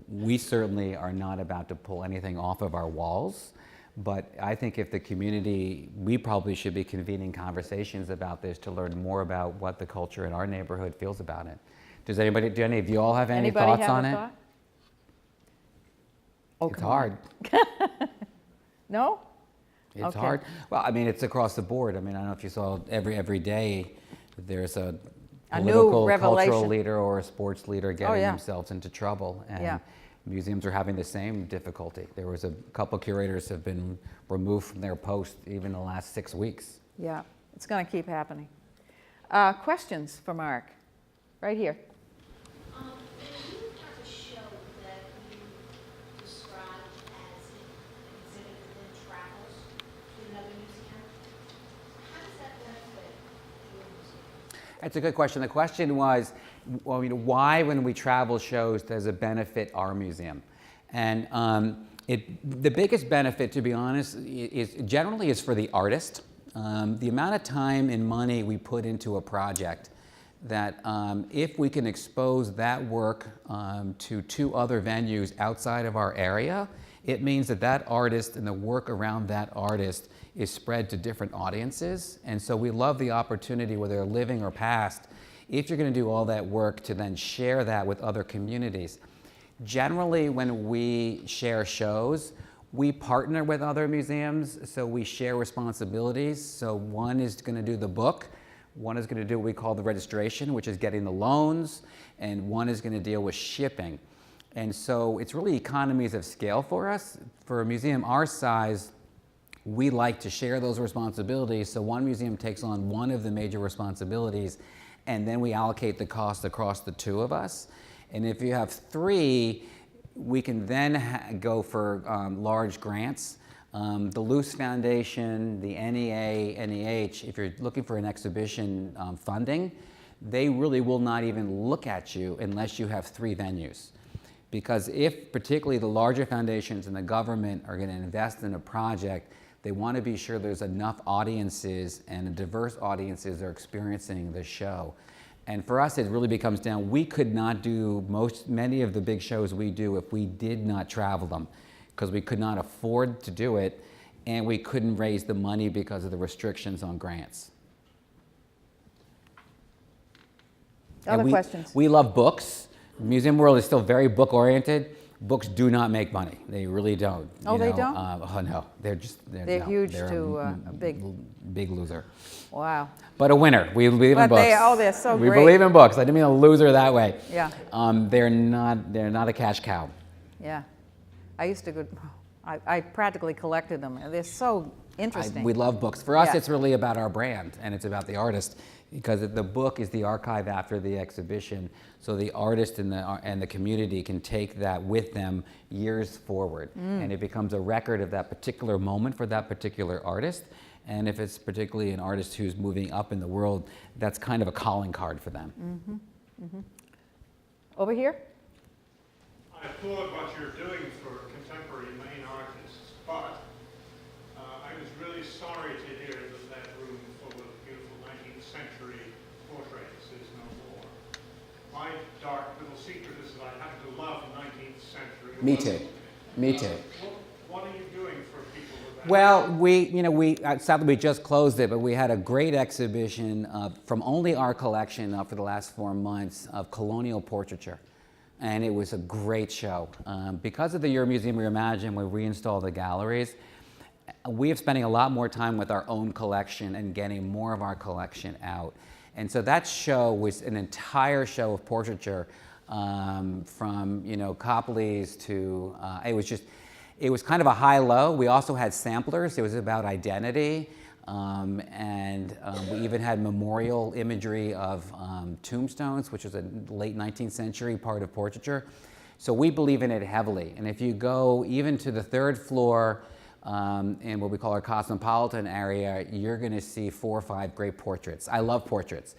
we certainly are not about to pull anything off of our walls. But I think if the community, we probably should be convening conversations about this to learn more about what the culture in our neighborhood feels about it. Do any of you all have any Anybody thoughts have on a it? thought? Oh, It's come on. hard. No? It's Okay. hard. Well, I mean, it's across the board. I mean, I don't know if you saw every day there's a A new political, revelation. cultural leader or a sports leader getting yeah. themselves into trouble. And Yeah. museums are having the same difficulty. There was a couple curators have been removed from their post even the last 6 weeks. Yeah, it's going to keep happening. Questions for Mark? Right here. When you have a show that you describe as an exhibit that then travels to another museum, how does that benefit your museum? That's a good question. The question was, well, why when we travel shows does it benefit our museum? And the biggest benefit, to be honest, is generally is for the artist. The amount of time and money we put into a project, that if we can expose that work to 2 other venues outside of our area, it means that that artist and the work around that artist is spread to different audiences. And so we love the opportunity, whether they're living or past, if you're going to do all that work, to then share that with other communities. Generally, when we share shows, we partner with other museums, so we share responsibilities. So one is going to do the book, one is going to do what we call the registration, which is getting the loans, and one is going to deal with shipping. And so it's really economies of scale for us. For a museum our size, we like to share those responsibilities, so one museum takes on one of the major responsibilities, and then we allocate the cost across the 2 of us. And if you have 3, we can then go for large grants. The Luce Foundation, the NEA, NEH, if you're looking for an exhibition funding, they really will not even look at you unless you have 3 venues. Because if particularly the larger foundations and the government are going to invest in a project, they want to be sure there's enough audiences and diverse audiences are experiencing the show. And for us, it really becomes down, we could not do many of the big shows we do if we did not travel them, because we could not afford to do it, and we couldn't raise the money because of the restrictions on grants. Other questions? We love books. Museum World is still very book-oriented. books do not make money. They really don't. Oh, they don't? Oh no, they're They're huge to a big loser. Wow. But a winner. We believe in But books. they're so we great. believe in books. I didn't mean a loser that way. Yeah. They're not a cash cow. Yeah. I used to go, I practically collected them. They're so interesting. We love books. For us, Yeah. it's really about our brand, and it's about the artist, because the book is the archive after the exhibition, so the artist and the community can take that with them years forward, and it becomes a record of that particular moment for that particular artist. And if it's particularly an artist who's moving up in the world, that's kind of a calling card for them. Over here? I applaud what you're doing for contemporary Maine artists, but I was really sorry to hear that that room full of beautiful 19th century portraits is no more. My dark little secret is that I happen to love 19th century. Me too. Me too. What are you doing for people with that? Well, sadly we just closed it, but we had a great exhibition from only our collection for the last 4 months of colonial portraiture. And it was a great show. Because of the Euro Museum Reimagine, we reinstalled the galleries. We are spending a lot more time with our own collection and getting more of our collection out. And so that show was an entire show of portraiture, from Copley's to, it was kind of a high-low. We also had samplers. It was about identity. We even had memorial imagery of tombstones, which was a late 19th century part of portraiture. So we believe in it heavily. And if you go even to the 3rd floor in what we call our cosmopolitan area, you're going to see 4 or 5 great portraits. I love portraits.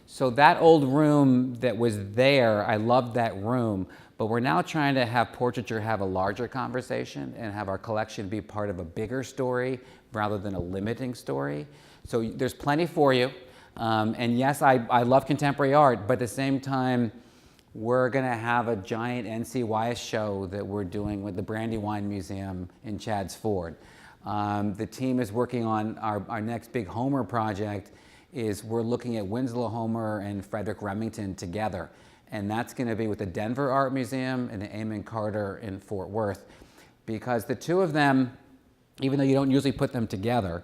So that old room that was there, I loved that room. But we're now trying to have portraiture have a larger conversation and have our collection be part of a bigger story rather than a limiting story. So there's plenty for you. And yes, I love contemporary art, but at the same time, we're going to have a giant NCYS show that we're doing with the Brandywine Museum in Chadds Ford. The team is working on our next big Homer project. We're looking at Winslow Homer and Frederick Remington together. And that's going to be with the Denver Art Museum and the Amon Carter in Fort Worth. Because the two of them, even though you don't usually put them together,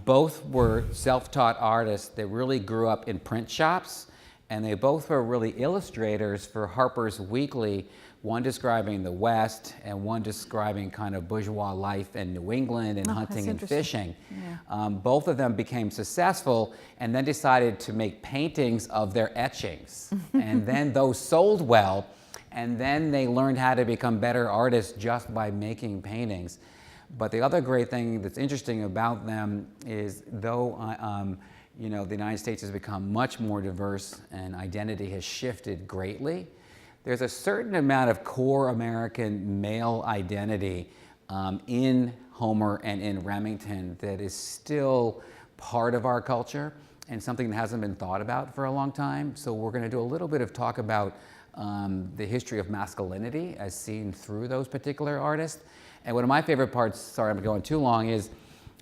both were self-taught artists that really grew up in print shops, and they both were really illustrators for Harper's Weekly, one describing the West and one describing kind of bourgeois life in New England and hunting and fishing. Yeah. Both of them became successful and then decided to make paintings of their etchings. And then those sold well, and then they learned how to become better artists just by making paintings. But the other great thing that's interesting about them is though the United States has become much more diverse and identity has shifted greatly, there's a certain amount of core American male identity in Homer and in Remington that is still part of our culture and something that hasn't been thought about for a long time. So we're going to do a little bit of talk about the history of masculinity as seen through those particular artists. And one of my favorite parts, sorry I'm going too long, is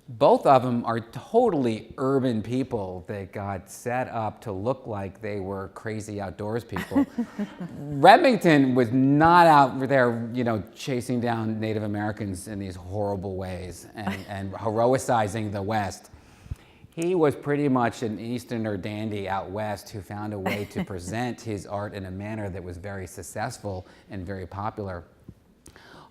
both of them are totally urban people that got set up to look like they were crazy outdoors people. Remington was not out there, chasing down Native Americans in these horrible ways and heroicizing the West. He was pretty much an Easterner dandy out West who found a way to present his art in a manner that was very successful and very popular.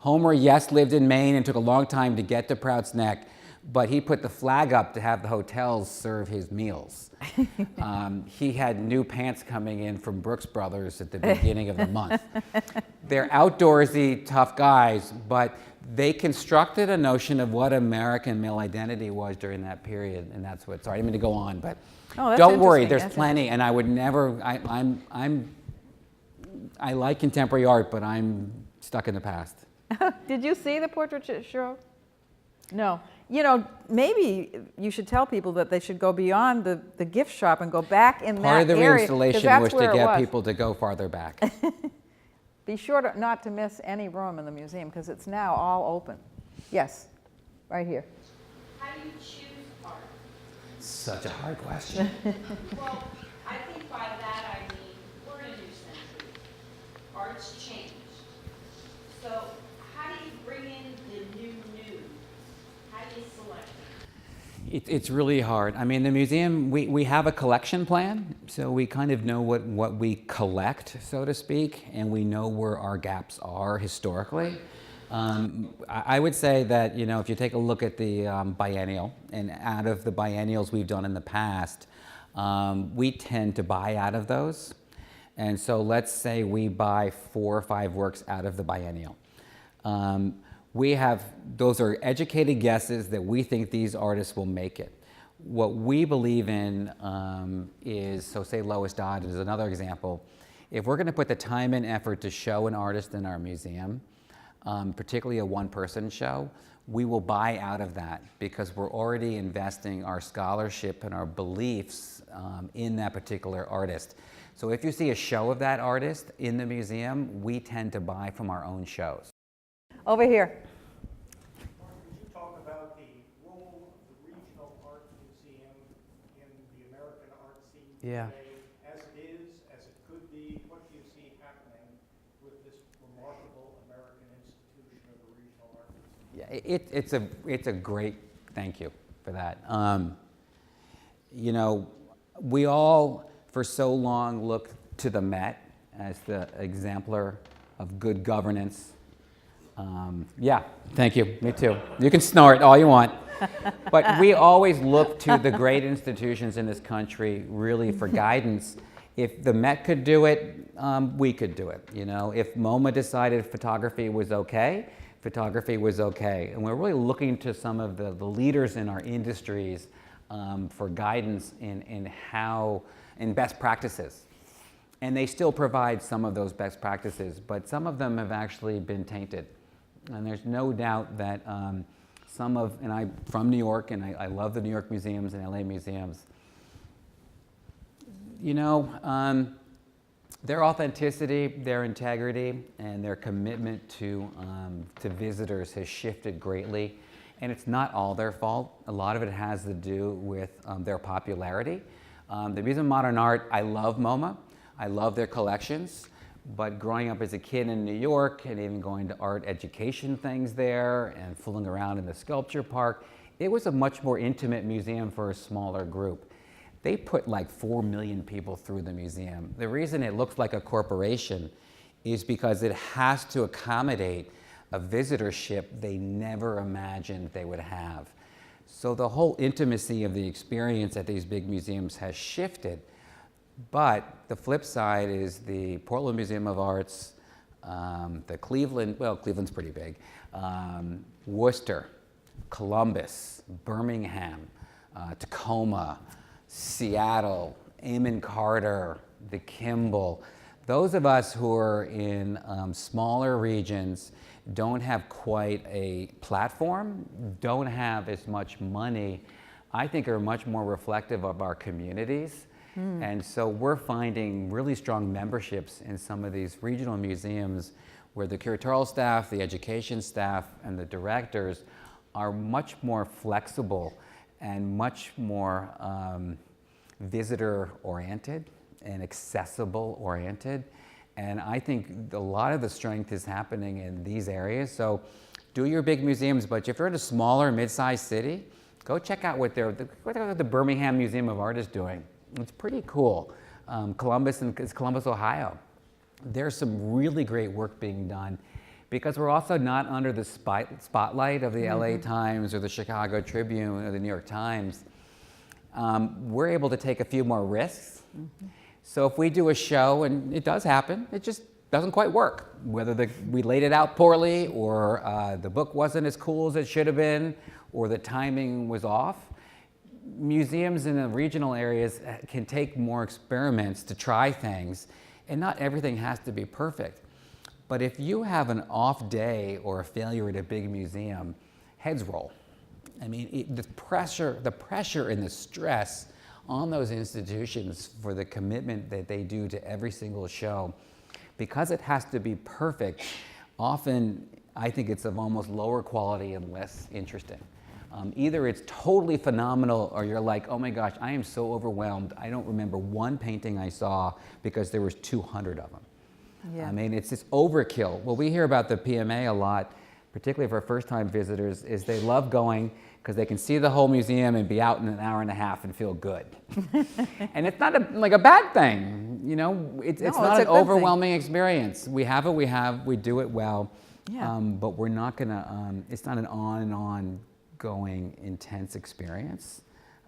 Homer, yes, lived in Maine and took a long time to get to Prout Neck, but he put the flag up to have the hotels serve his meals. He had new pants coming in from Brooks Brothers at the beginning of the month. They're outdoorsy, tough guys, but they constructed a notion of what American male identity was during that period, and that's what, sorry, I didn't mean to go on, but don't worry, there's plenty, and I would never, I like contemporary art, but I'm stuck in the past. Did you see the portrait show? No. Maybe you should tell people that they should go beyond the gift shop and go back in that area. Part of the reinstallation was to get people to go farther back. Be sure not to miss any room in the museum because it's now all open. Yes, right here. How do you choose art? Such a hard question. Well, I think by that I mean we're in a new century. Art's changed. It's really hard. I mean, the museum, we have a collection plan, so we kind of know what we collect, so to speak, and we know where our gaps are historically. I would say that, you know, if you take a look at the biennial, and out of the biennials we've done in the past, we tend to buy out of those. And so let's say we buy 4 or 5 works out of the biennial. Those are educated guesses that we think these artists will make it. What we believe in is, so say Lois Dodd is another example. If we're gonna put the time and effort to show an artist in our museum, particularly a one-person show, we will buy out of that because we're already investing our scholarship and our beliefs in that particular artist. So if you see a show of that artist in the museum, we tend to buy from our own shows. Over here. Mark, could you talk about the role of the Regional Art Museum in the American art scene Yeah. today, as it is, as it could be? What do you see happening with this remarkable American institution of the Regional Art Museum? Yeah, it's a great, thank you for that. You know, we all for so long looked to the Met as the exemplar of good governance. Yeah, thank you, me too. You can snort all you want. But we always look to the great institutions in this country really for guidance. If the Met could do it, we could do it. You know, if MoMA decided photography was okay, photography was okay. And we're really looking to some of the leaders in our industries for guidance in best practices. And they still provide some of those best practices, but some of them have actually been tainted. And there's no doubt that and I'm from New York, and I love the New York museums and LA museums. You know, their authenticity, their integrity, and their commitment to visitors has shifted greatly. And it's not all their fault. A lot of it has to do with their popularity. The Museum of Modern Art, I love MoMA. I love their collections. But growing up as a kid in New York and even going to art education things there and fooling around in the sculpture park, it was a much more intimate museum for a smaller group. They put like 4 million people through the museum. The reason it looks like a corporation is because it has to accommodate a visitorship they never imagined they would have. So the whole intimacy of the experience at these big museums has shifted. But the flip side is the Portland Museum of Arts, the Cleveland's pretty big, Worcester, Columbus, Birmingham, Tacoma, Seattle, Amon Carter, the Kimball. Those of us who are in smaller regions don't have quite a platform, don't have as much money, I think are much more reflective of our communities. And so we're finding really strong memberships in some of these regional museums where the curatorial staff, the education staff, and the directors are much more flexible and much more visitor-oriented and accessible-oriented. And I think a lot of the strength is happening in these areas. So do your big museums, but if you're in a smaller, mid-sized city, go check out what the Birmingham Museum of Art is doing. It's pretty cool. Columbus, Ohio. There's some really great work being done because we're also not under the spotlight of the LA Times or the Chicago Tribune or the New York Times. We're able to take a few more risks. So if we do a show, and it does happen, it just doesn't quite work. Whether we laid it out poorly or the book wasn't as cool as it should have been or the timing was off, museums in the regional areas can take more experiments to try things, and not everything has to be perfect. But if you have an off day or a failure at a big museum, heads roll. I mean, the pressure and the stress on those institutions for the commitment that they do to every single show, because it has to be perfect, often I think it's of almost lower quality and less interesting. Either it's totally phenomenal or you're like, oh my gosh, I am so overwhelmed. I don't remember one painting I saw because there was 200 of them. Yeah. I mean, it's this overkill. What we hear about the PMA a lot, particularly for first-time visitors, is they love going because they can see the whole museum and be out in an hour and a half and feel good. And it's not like a bad thing, you know. It's No, not it's a an good thing. overwhelming experience. We have what we do it well, Yeah. but we're not gonna. It's not an on and on going intense experience.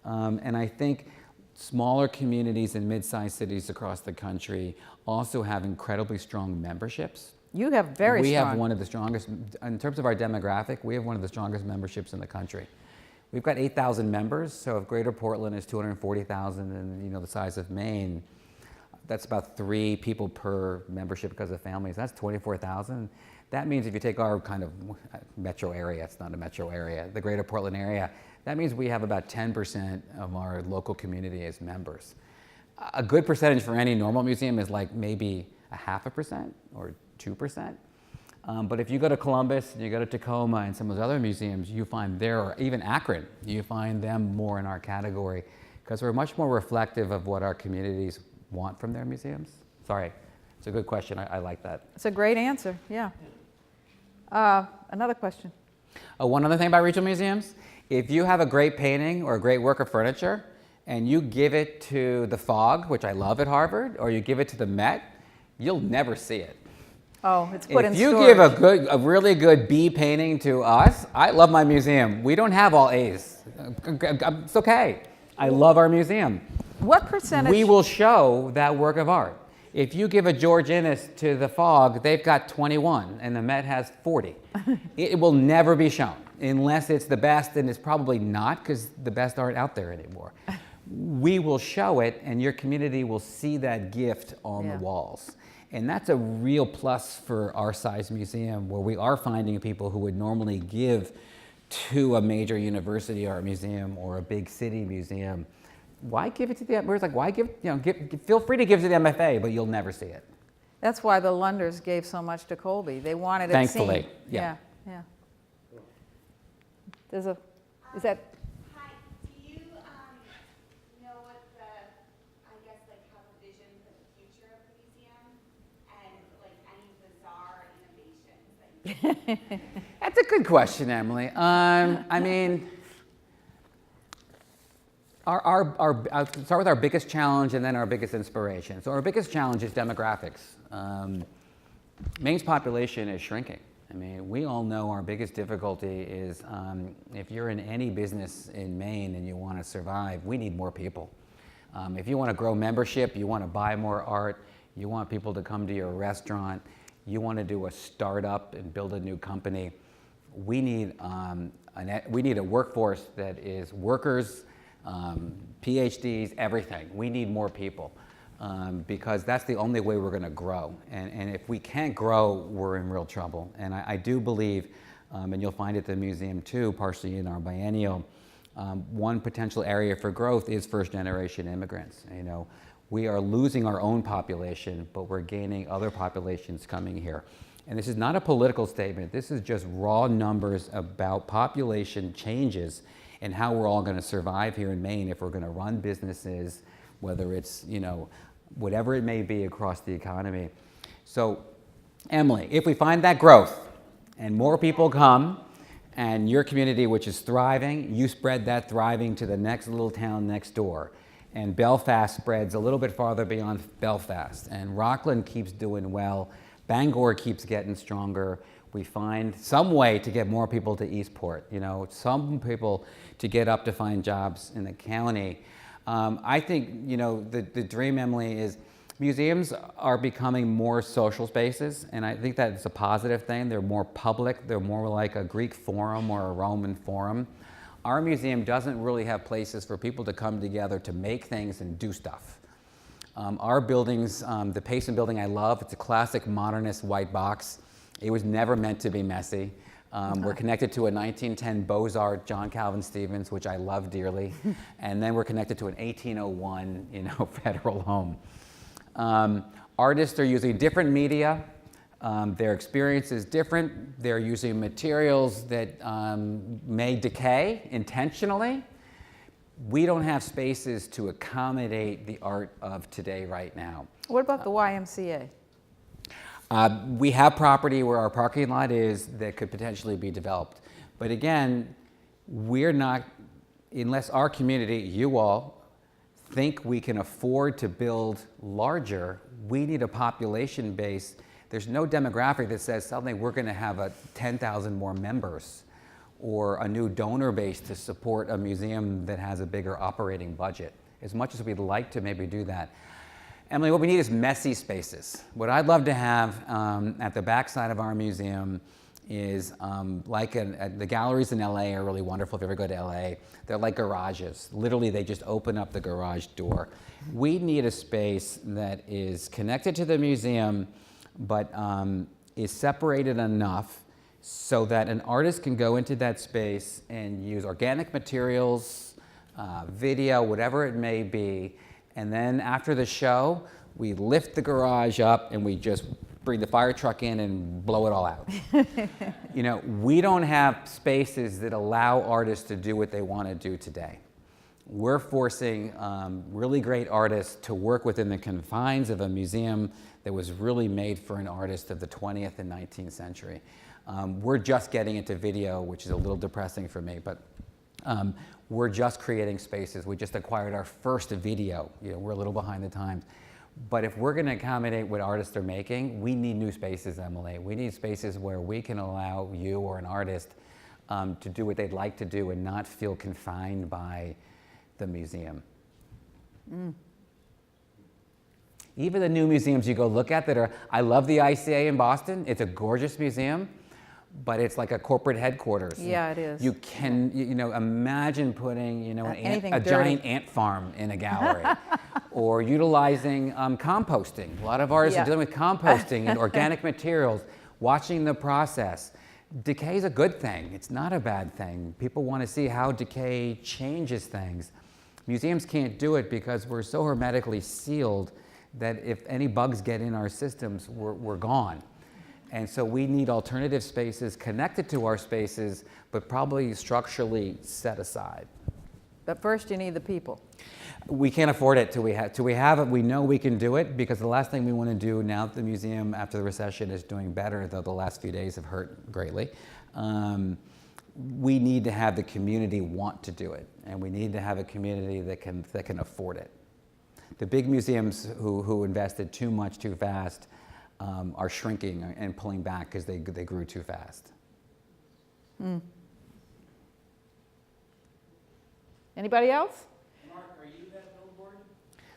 And I think smaller communities and mid-sized cities across the country also have incredibly strong memberships. You have very We strong. have one of the strongest, in terms of our demographic, we have one of the strongest memberships in the country. We've got 8,000 members, so if Greater Portland is 240,000 and, you know, the size of Maine, that's about 3 people per membership because of families. That's 24,000. That means if you take our kind of metro area, it's not a metro area, the Greater Portland area, that means we have about 10% of our local community as members. A good percentage for any normal museum is like maybe 0.5% or 2%. But if you go to Columbus and you go to Tacoma and some of those other museums, you find there, or even Akron, you find them more in our category because we're much more reflective of what our communities want from their museums. Sorry, it's a good question. I like that. It's a great answer, yeah. Another question. One other thing about regional museums, if you have a great painting or a great work of furniture and you give it to the Fogg, which I love at Harvard, or you give it to the Met, you'll never see it. Oh, it's put in If you storage. give a really good B painting to us, I love my museum. We don't have all A's. It's okay. I love our museum. What percentage? We will show that work of art. If you give a George Innes to the Fogg, they've got 21, and the Met has 40. It will never be shown unless it's the best, and it's probably not because the best aren't out there anymore. We will show it, and your community will see that gift on Yeah. the walls. And that's a real plus for our size museum, where we are finding people who would normally give to a major university art museum or a big city museum. Why give it to the, whereas like, why give, you know, feel free to give to the MFA, but you'll never see it. That's why the Lunders gave so much to Colby. They wanted it Thankfully, seen. yeah. Yeah. There's a, is that, Hi, do you know what the, I guess, like have a vision for the future of the museum and like any bizarre innovations that you That's a good question, Emily. I mean, I'll start with our biggest challenge and then our biggest inspiration. So our biggest challenge is demographics. Maine's population is shrinking. I mean, we all know our biggest difficulty is if you're in any business in Maine and you want to survive, we need more people. If you want to grow membership, you want to buy more art, you want people to come to your restaurant, you want to do a startup and build a new company, we need a workforce that is workers, PhDs, everything. We need more people because that's the only way we're going to grow. And if we can't grow, we're in real trouble. And I do believe, and you'll find it at the museum too, partially in our biennial, one potential area for growth is first-generation immigrants. You know, we are losing our own population, but we're gaining other populations coming here. And this is not a political statement. This is just raw numbers about population changes and how we're all going to survive here in Maine if we're going to run businesses, whether it's, you know, whatever it may be across the economy. So, Emily, if we find that growth and more people come and your community, which is thriving, you spread that thriving to the next little town next door. And Belfast spreads a little bit farther beyond Belfast. And Rockland keeps doing well. Bangor keeps getting stronger. We find some way to get more people to Eastport, you know, some people to get up to find jobs in the county. I think, you know, the dream, Emily, is museums are becoming more social spaces, and I think that's a positive thing. They're more public. They're more like a Greek forum or a Roman forum. Our museum doesn't really have places for people to come together to make things and do stuff. Our buildings, the Payson building I love, it's a classic modernist white box. It was never meant to be messy. We're connected to a 1910 Beaux-Arts John Calvin Stevens, which I love dearly. And then we're connected to an 1801, you know, federal home. Artists are using different media. Their experience is different. They're using materials that may decay intentionally. We don't have spaces to accommodate the art of today right now. what about the YMCA? We have property where our parking lot is that could potentially be developed. But again, we're not, unless our community, you all, think we can afford to build larger, we need a population base. There's no demographic that says suddenly we're going to have 10,000 more members or a new donor base to support a museum that has a bigger operating budget. As much as we'd like to maybe do that. Emily, what we need is messy spaces. What I'd love to have at the backside of our museum is the galleries in LA are really wonderful if you ever go to LA. They're like garages. Literally, they just open up the garage door. We need a space that is connected to the museum, but is separated enough so that an artist can go into that space and use organic materials, video, whatever it may be, and then after the show, we lift the garage up and we just bring the fire truck in and blow it all out. You know, we don't have spaces that allow artists to do what they want to do today. We're forcing really great artists to work within the confines of a museum that was really made for an artist of the 20th and 19th century. We're just getting into video, which is a little depressing for me, but we're just creating spaces. We just acquired our first video. You know, we're a little behind the times. But if we're going to accommodate what artists are making, we need new spaces, Emily. We need spaces where we can allow you or an artist to do what they'd like to do and not feel confined by the museum. Even the new museums you go look at that are, I love the ICA in Boston. It's a gorgeous museum, but it's like a corporate headquarters. Yeah, it is. You can, you know, imagine putting, you know, Anything a dirty. giant ant farm in a gallery, or utilizing composting. A lot of artists Yeah. are dealing with composting and organic materials, watching the process. Decay is a good thing. It's not a bad thing. People want to see how decay changes things. Museums can't do it because we're so hermetically sealed that if any bugs get in our systems, we're gone. And so we need alternative spaces connected to our spaces, but probably structurally set aside. But first you need the people. We can't afford it till we have it. We know we can do it because the last thing we want to do now that the museum after the recession is doing better, though the last few days have hurt greatly. We need to have the community want to do it, and we need to have a community that can afford it. The big museums who invested too much too fast are shrinking and pulling back because they grew too fast. Anybody else? Mark, are you that billboard?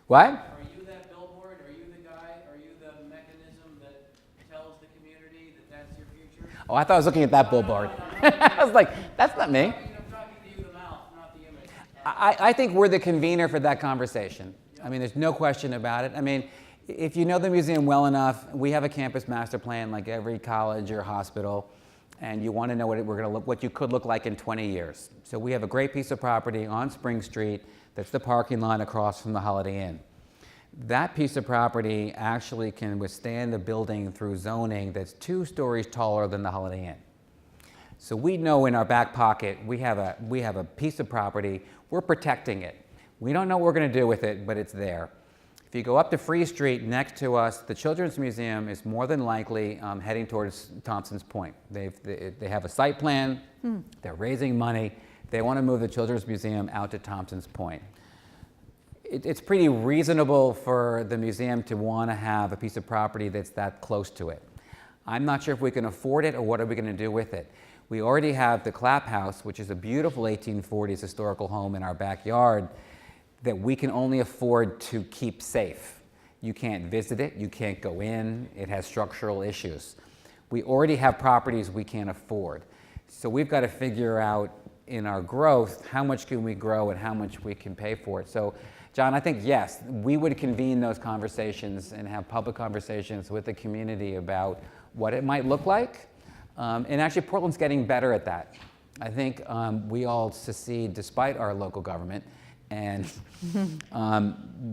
What? Are you that billboard? Are you the guy? Are you the mechanism that tells the community that that's your future? Oh, I thought I was looking at that billboard. I was like, that's not me. I'm talking to you, the mouth, not the image. I think we're the convener for that conversation. I mean, there's no question about it. I mean, if you know the museum well enough, we have a campus master plan like every college or hospital, and you want to know what you could look like in 20 years. So we have a great piece of property on Spring Street that's the parking lot across from the Holiday Inn. That piece of property actually can withstand the building through zoning that's 2 stories taller than the Holiday Inn. So we know in our back pocket we have a piece of property, we're protecting it. We don't know what we're going to do with it, but it's there. If you go up to Free Street next to us, the Children's Museum is more than likely heading towards Thompson's Point. They have a site plan, they're raising money, they want to move the Children's Museum out to Thompson's Point. It's pretty reasonable for the museum to want to have a piece of property that's that close to it. I'm not sure if we can afford it or what are we going to do with it. We already have the Clapp House, which is a beautiful 1840s historical home in our backyard that we can only afford to keep safe. You can't visit it, you can't go in, it has structural issues. We already have properties we can't afford. So we've got to figure out in our growth, how much can we grow and how much we can pay for it. So, John, I think yes, we would convene those conversations and have public conversations with the community about what it might look like. And actually, Portland's getting better at that. I think we all secede despite our local government. And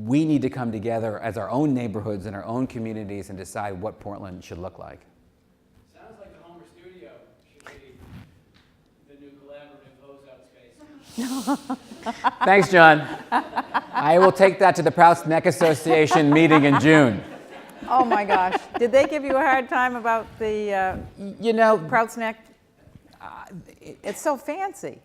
we need to come together as our own neighborhoods and our own communities and decide what Portland should look like. Sounds like the Homer studio should be the new collaborative hose-out space. Thanks, John. I will take that to the Prout Neck Association meeting in June. Oh my gosh. Did they give you a hard time about the You know, Prout Neck? It's so fancy.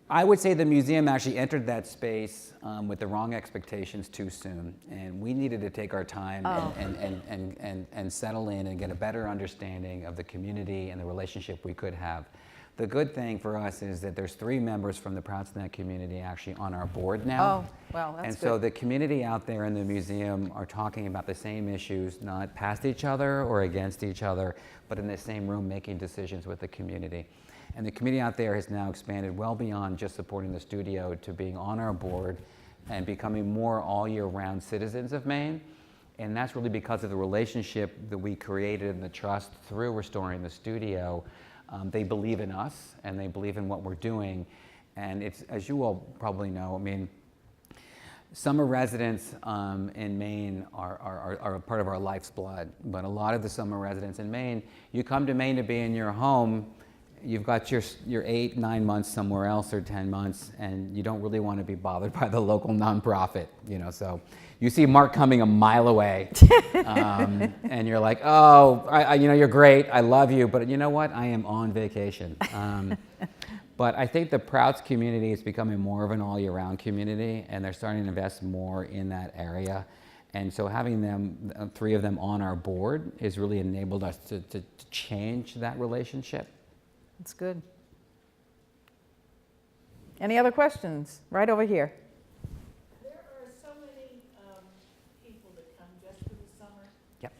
I would say the museum actually entered that space with the wrong expectations too soon, and we needed to take our time and settle in and get a better understanding of the community and the relationship we could have. The good thing for us is that there's 3 members from the Prout Neck community actually on our board now. Oh, well, that's and good. so the community out there in the museum are talking about the same issues, not past each other or against each other, but in the same room making decisions with the community. And the community out there has now expanded well beyond just supporting the studio to being on our board and becoming more all year round citizens of Maine. And that's really because of the relationship that we created and the trust through restoring the studio. They believe in us and they believe in what we're doing. And it's, as you all probably know, I mean, summer residents in Maine are a part of our life's blood. But a lot of the summer residents in Maine, you come to Maine to be in your home, you've got your 8, 9 months somewhere else or 10 months, and you don't really want to be bothered by the local nonprofit, you know. So you see Mark coming a mile away, and you're like, oh, you know, you're great, I love you, but you know what? I am on vacation. But I think the Prouts community is becoming more of an all-year-round community, and they're starting to invest more in that area. And so having them, 3 of them on our board has really enabled us to change that relationship. That's good. Any other questions? Right over here. There are so many people that come just for the summer. Yep.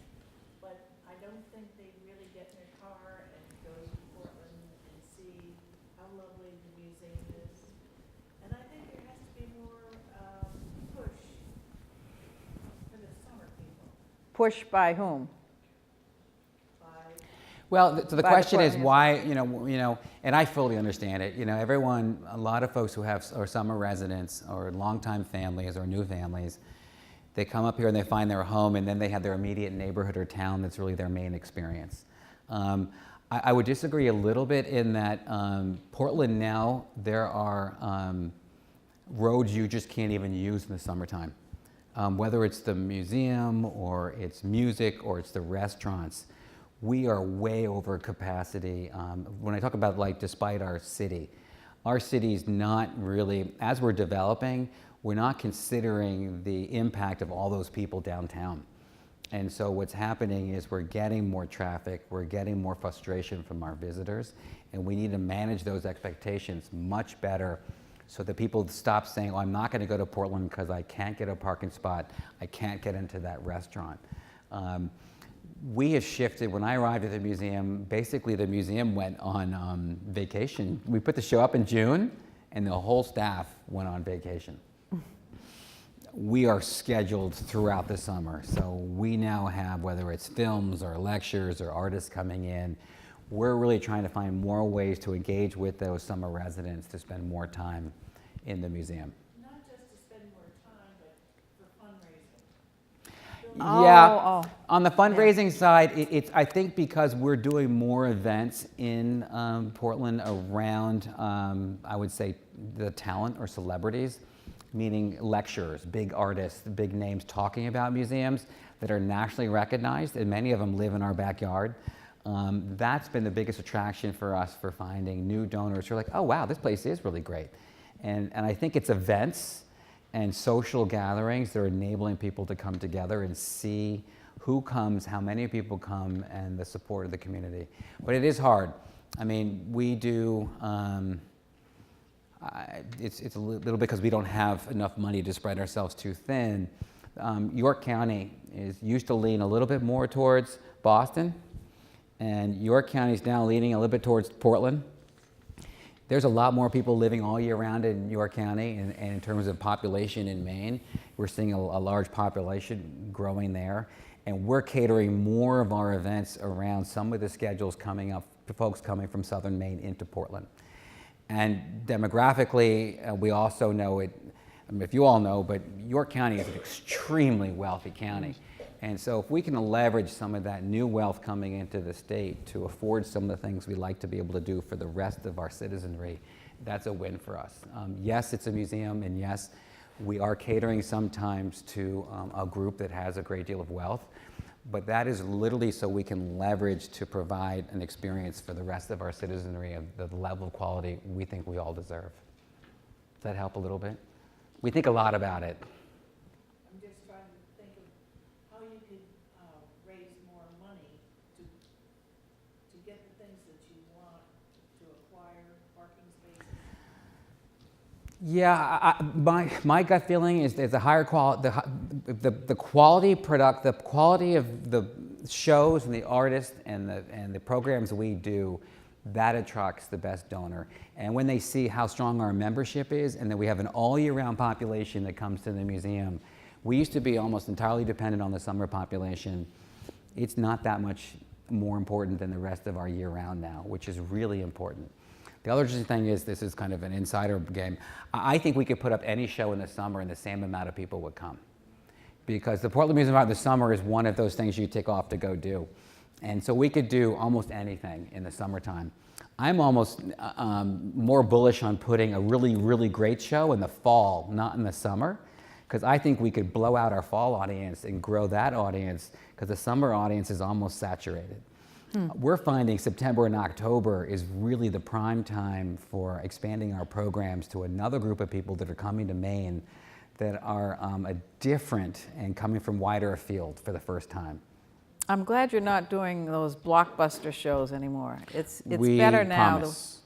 But I don't think they really get in their car and go to Portland and see how lovely the museum is. And I think there has to be more push for the summer people. Push by whom? Well, so the By the question is Portland. why, you know, and I fully understand it. You know, everyone, a lot of folks who are summer residents or longtime families or new families, they come up here and they find their home, and then they have their immediate neighborhood or town that's really their main experience. I would disagree a little bit in that Portland now, there are roads you just can't even use in the summertime. Whether it's the museum or it's music or it's the restaurants. We are way over capacity. When I talk about, like, despite our city's not really, as we're developing, we're not considering the impact of all those people downtown. And so what's happening is we're getting more traffic, we're getting more frustration from our visitors, and we need to manage those expectations much better so that people stop saying, oh, I'm not gonna go to Portland because I can't get a parking spot, I can't get into that restaurant. We have shifted. When I arrived at the museum, basically the museum went on vacation. We put the show up in June, and the whole staff went on vacation. We are scheduled throughout the summer, so we now have, whether it's films or lectures or artists coming in, we're really trying to find more ways to engage with those summer residents to spend more time in the museum. Not just to spend more time, but for fundraising. Yeah, on the fundraising side, it's I think because we're doing more events in Portland around, I would say, the talent or celebrities, meaning lecturers, big artists, big names talking about museums that are nationally recognized, and many of them live in our backyard. That's been the biggest attraction for us for finding new donors who are like, oh wow, this place is really great. And I think it's events and social gatherings that are enabling people to come together and see who comes, how many people come, and the support of the community. But it is hard. I mean, we do, it's a little because we don't have enough money to spread ourselves too thin. York County used to lean a little bit more towards Boston, and York County is now leaning a little bit towards Portland. There's a lot more people living all year round in York County, and in terms of population in Maine, we're seeing a large population growing there, and we're catering more of our events around some of the schedules coming up for folks coming from southern Maine into Portland. And demographically, we also know it, I mean, if you all know, but York County is an extremely wealthy county. And so if we can leverage some of that new wealth coming into the state to afford some of the things we like to be able to do for the rest of our citizenry, that's a win for us. Yes, it's a museum, and yes, we are catering sometimes to a group that has a great deal of wealth, but that is literally so we can leverage to provide an experience for the rest of our citizenry of the level of quality we think we all deserve. that help a little bit? We think a lot about it. I'm just trying to think of how you could raise more money to get the things that you want, to acquire parking spaces. Yeah, my gut feeling is there's a higher quality, the quality of the shows and the artists and the programs we do, that attracts the best donor. And when they see how strong our membership is and that we have an all year round population that comes to the museum, we used to be almost entirely dependent on the summer population. It's not that much more important than the rest of our year round now, which is really important. The other interesting thing is, this is kind of an insider game. I think we could put up any show in the summer and the same amount of people would come. Because the Portland Museum of Art in the summer is one of those things you take off to go do. And so we could do almost anything in the summertime. I'm almost more bullish on putting a really, really great show in the fall, not in the summer, because I think we could blow out our fall audience and grow that audience, because the summer audience is almost saturated. We're finding September and October is really the prime time for expanding our programs to another group of people that are coming to Maine that are different and coming from wider afield for the first time. I'm glad you're not doing those blockbuster shows anymore. It's better now. Promise.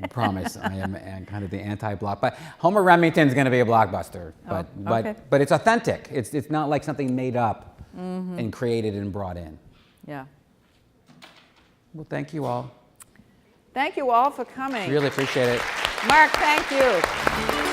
We promise. I am kind of the anti-block, but Homer Remington's going to be a blockbuster. But okay. but it's authentic. It's not like something made up and created and brought in. Yeah. Well, thank you all. Thank you all for coming. Really appreciate it. Mark, thank you.